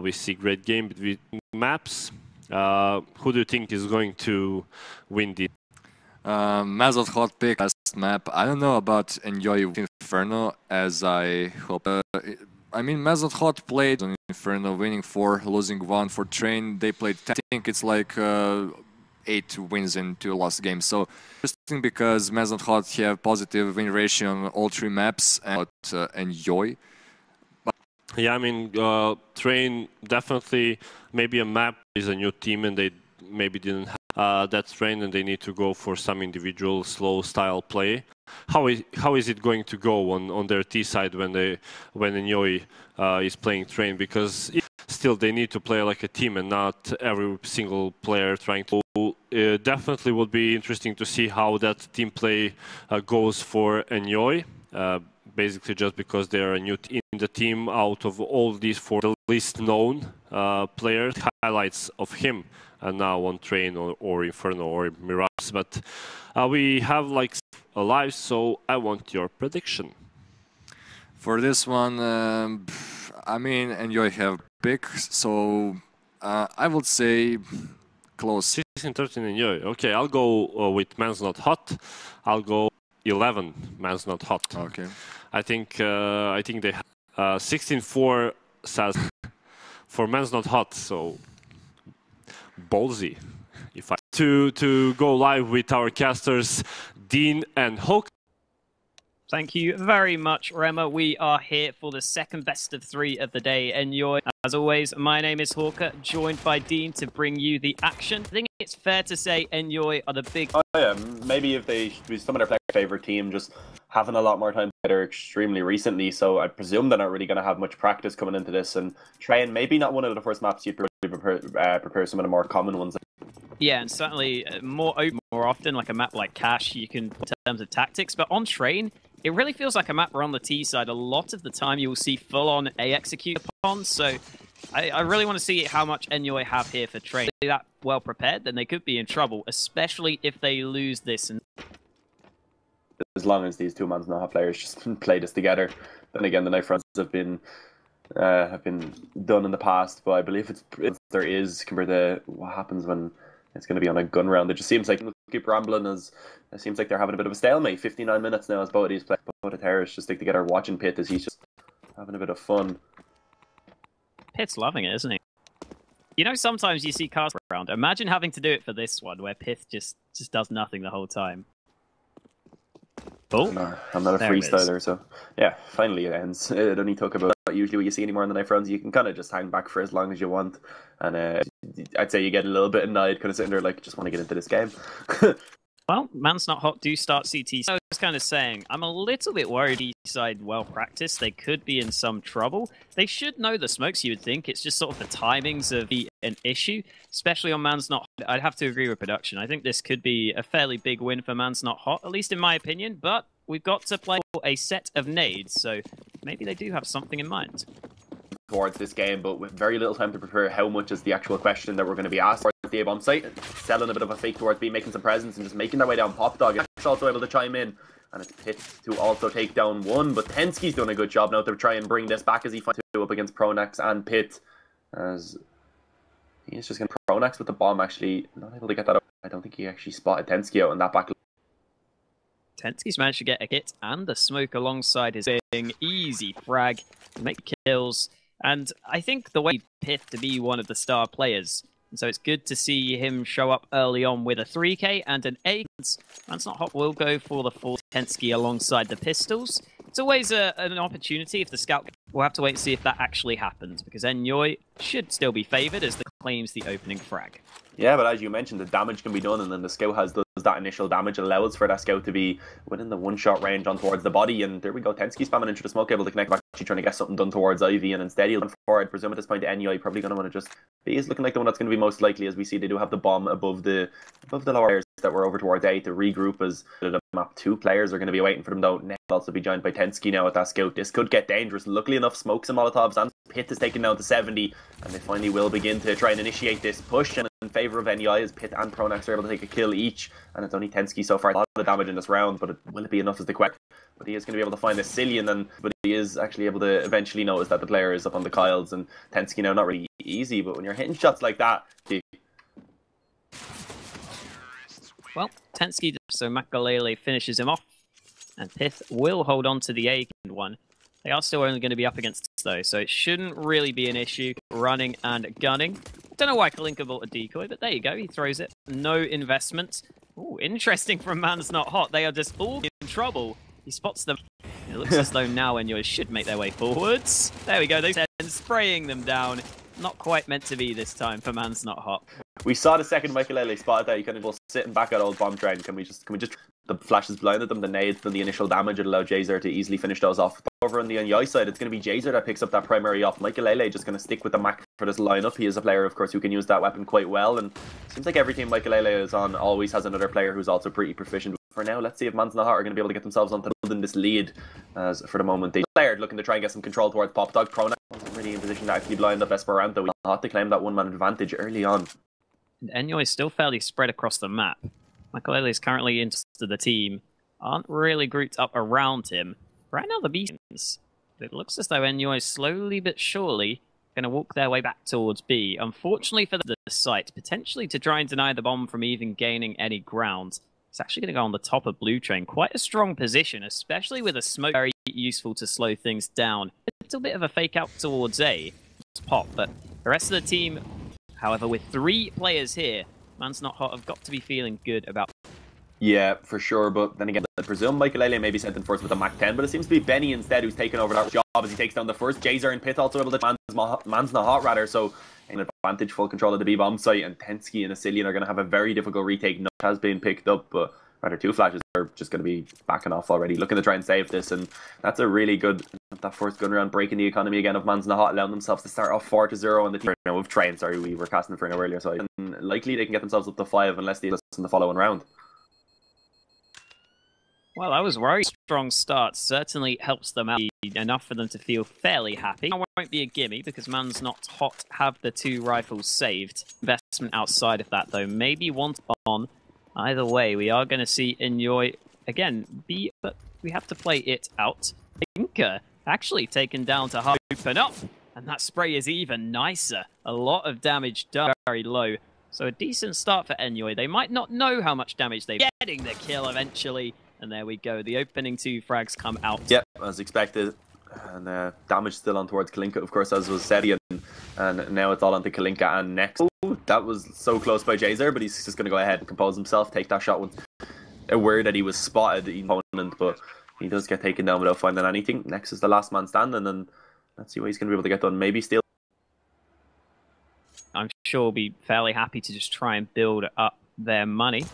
S3: we see great game between maps. Who do you think is going to win this?
S4: Mazot hot pick last map. I don't know about Enjoy Inferno, as I hope. I mean, Mazot hot played on Inferno, winning 4, losing 1 for Train. They played 10. I think it's like 8 wins in 2 lost games. So interesting because Mazot hot have positive win ratio on all 3 maps, and Enjoy.
S3: Yeah, I mean, Train definitely, maybe a map is a new team and they maybe didn't have that Train and they need to go for some individual slow style play. How is it going to go on their T side when Enjoy is playing Train? Because still they need to play like a team and not every single player trying to. It definitely would be interesting to see how that team play goes for Enjoy. Basically just because they are new in the team, out of all these 4, the least known players, highlights of him now on Train or Inferno or Mirage. But we have like a live, so I want your prediction.
S4: For this one, I mean, Enjoy have pick, so I would say close.
S3: 16-13 Enjoy. Okay, I'll go with Man's Not Hot. I'll go 11 Man's Not Hot.
S4: Okay.
S3: I think they have 16-4 says for Man's Not Hot, so ballsy. If I to go live with our casters Dean and Hulk.
S2: Thank you very much, Rema. We are here for the second best of 3 of the day. Enjoy. As always, my name is Hawker, joined by Dean to bring you the action. I think it's fair to say Enjoy are the big...
S1: Oh yeah, maybe if they be some of their favorite team, just having a lot more time together extremely recently, so I presume they're not really going to have much practice coming into this, and Train, maybe not one of the first maps you'd prepare some of the more common ones.
S2: Yeah, and certainly more often, like a map like Cash, you can, in terms of tactics, but on Train, it really feels like a map where on the T side, a lot of the time you will see full-on A execute upon, so I really want to see how much Enjoy have here for Train. If they're that well prepared, then they could be in trouble, especially if they lose this. And
S1: as long as these 2 Man's Not Hot players just play this together, then again, the Knife Fronts have been done in the past, but I believe there is compared to what happens when it's going to be on a gun round. It just seems like keep rambling as it seems like they're having a bit of a stalemate. 59 minutes now as both of these play. Both the terrorists just stick together watching Pitt as he's just having a bit of fun.
S2: Pitt's loving it, isn't he? You know, sometimes you see cars around. Imagine having to do it for this one, where Pitt just does nothing the whole time. Oh,
S1: no, I'm not a freestyler, so yeah, finally it ends. It only took about usually what you see anymore in the Knife Rounds. You can kind of just hang back for as long as you want, and I'd say you get a little bit annoyed, kind of sitting there like, just want to get into this game.
S2: Well, Man's Not Hot do start CT. So I was kind of saying, I'm a little bit worried each side well practiced. They could be in some trouble. They should know the smokes, you would think. It's just sort of the timings of an issue, especially on Man's Not Hot. I'd have to agree with production. I think this could be a fairly big win for Man's Not Hot, at least in my opinion, but we've got to play a set of nades, so maybe they do have something in mind
S1: towards this game, but with very little time to prepare. How much is the actual question that we're going to be asked towards the A-bomb site? Selling a bit of a fake towards B, making some presents and just making their way down. Pop Dog is also able to chime in, and it's Pitt to also take down 1, but Tensky's doing a good job now to try and bring this back as he finds 2 up against Pronax and Pitt, as he's just going to Pronax with the bomb, actually not able to get that up. I don't think he actually spotted Tensky out in that back.
S2: Tensky's managed to get a hit and a smoke alongside his thing. Easy frag, make kills. And I think the way Pitt to be one of the star players, and so it's good to see him show up early on with a 3k and an A. Man's Not Hot will go for the full Tensky alongside the pistols. It's always an opportunity if the scout we'll have to wait and see if that actually happens, because Enjoy should still be favoured as the claims the opening frag.
S1: Yeah, but as you mentioned, the damage can be done, and then the scout does that initial damage, allows for that scout to be within the one-shot range on towards the body, and there we go. Tensky spamming into the smoke, able to connect back, actually trying to get something done towards Ivy, and instead he'll run forward. Presume at this point, NUI probably going to want to just be is looking like the one that's going to be most likely, as we see they do have the bomb above the lower players that were over towards A to regroup as the map. 2 players are going to be waiting for them though. Next will also be joined by Tensky now at that scout. This could get dangerous. Luckily enough, smokes and molotovs, and Pit is taken down to 70, and they finally will begin to try and initiate this push, and in favour of NEI as Pit and Pronax are able to take a kill each, and it's only Tensky so far. A lot of damage in this round, but will it be enough is the question. But he is going to be able to find a Cillian, but he is actually able to eventually notice that the player is up on the Kyles, and Tensky now not really easy, but when you're hitting shots like that,
S2: well, Tensky, so Makalele finishes him off, and Pith will hold on to the A one. They are still only going to be up against us though, so it shouldn't really be an issue running and gunning. Don't know why Kalinka bought a decoy, but there you go, he throws it. No investment. Ooh, interesting from Man's Not Hot. They are just all in trouble. He spots them. It looks as though now Enjoy should make their way forwards. There we go, they said spraying them down. Not quite meant to be this time for Man's Not Hot.
S1: We saw the second Michaelele spotted that. You kind of go sitting back at old bomb train. Can we just the flashes blinded them, the nades, then the initial damage, it allowed Jazer to easily finish those off. Over on the NEI side, it's going to be Jazer that picks up that primary off. Michaelele just going to stick with the Mac for this lineup. He is a player, of course, who can use that weapon quite well, and it seems like every team Michaelele is on always has another player who's also pretty proficient. For now, let's see if Man's Not Hot are going to be able to get themselves onto building this lead, as for the moment they player looking to try and get some control towards Pop Dog. Pronax wasn't really in position to actually blind up Esperanto. We had to claim that one-man advantage early on.
S2: And Enjoy is still fairly spread across the map. Michaelele is currently into the team. Aren't really grouped up around him. Right now the Beacons. It looks as though Enjoy is slowly but surely going to walk their way back towards B. Unfortunately for the site, potentially to try and deny the bomb from even gaining any ground. It's actually going to go on the top of Blue Train. Quite a strong position, especially with a smoke. Very useful to slow things down. A little bit of a fake out towards A. It's Pop, but the rest of the team, however, with 3 players here, Man's Not Hot have got to be feeling good about.
S1: Yeah, for sure, but then again, I presume Michaelele may be sent in first with a Mac 10, but it seems to be Benny instead who's taken over that job as he takes down the first. Jazer and Pit also able to Man's Not Hot rather, so an advantage, full control of the B-bomb site, and Tensky and Asilian are going to have a very difficult retake. Nut has been picked up, but rather 2 flashes are just going to be backing off already, looking to try and save this, and that's a really good, that first gun round, breaking the economy again of Man's Not Hot, allowing themselves to start off 4-0 on the team. Now, we've trained, sorry, we were casting for an earlier, so likely they can get themselves up to 5 unless they listen in the following round.
S2: Well, I was worried. Strong start certainly helps them out enough for them to feel fairly happy. It won't be a gimme because Man's Not Hot have the 2 rifles saved. Investment outside of that, though, maybe one on. Either way, we are going to see Enjoy again be, but we have to play it out. Inca actually taken down to open up, and that spray is even nicer. A lot of damage done very low. So a decent start for Enjoy. They might not know how much damage they're getting the kill eventually. And there we go. The opening 2 frags come out.
S1: Yep, as expected. And damage still on towards Kalinka, of course, as was said. And now it's all onto Kalinka and next. Oh, that was so close by Jazer, but he's just going to go ahead and compose himself, take that shot with aware that he was spotted, the opponent, but he does get taken down without finding anything. Next is the last man standing, and let's see what he's going to be able to get done. Maybe steal.
S2: I'm sure we'll be fairly happy to just try and build up their money.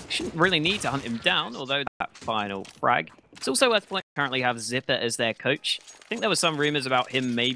S2: Shouldn't really need to hunt him down, although that final frag. It's also worth pointing currently have Zipper as their coach. I think there were some rumors about him maybe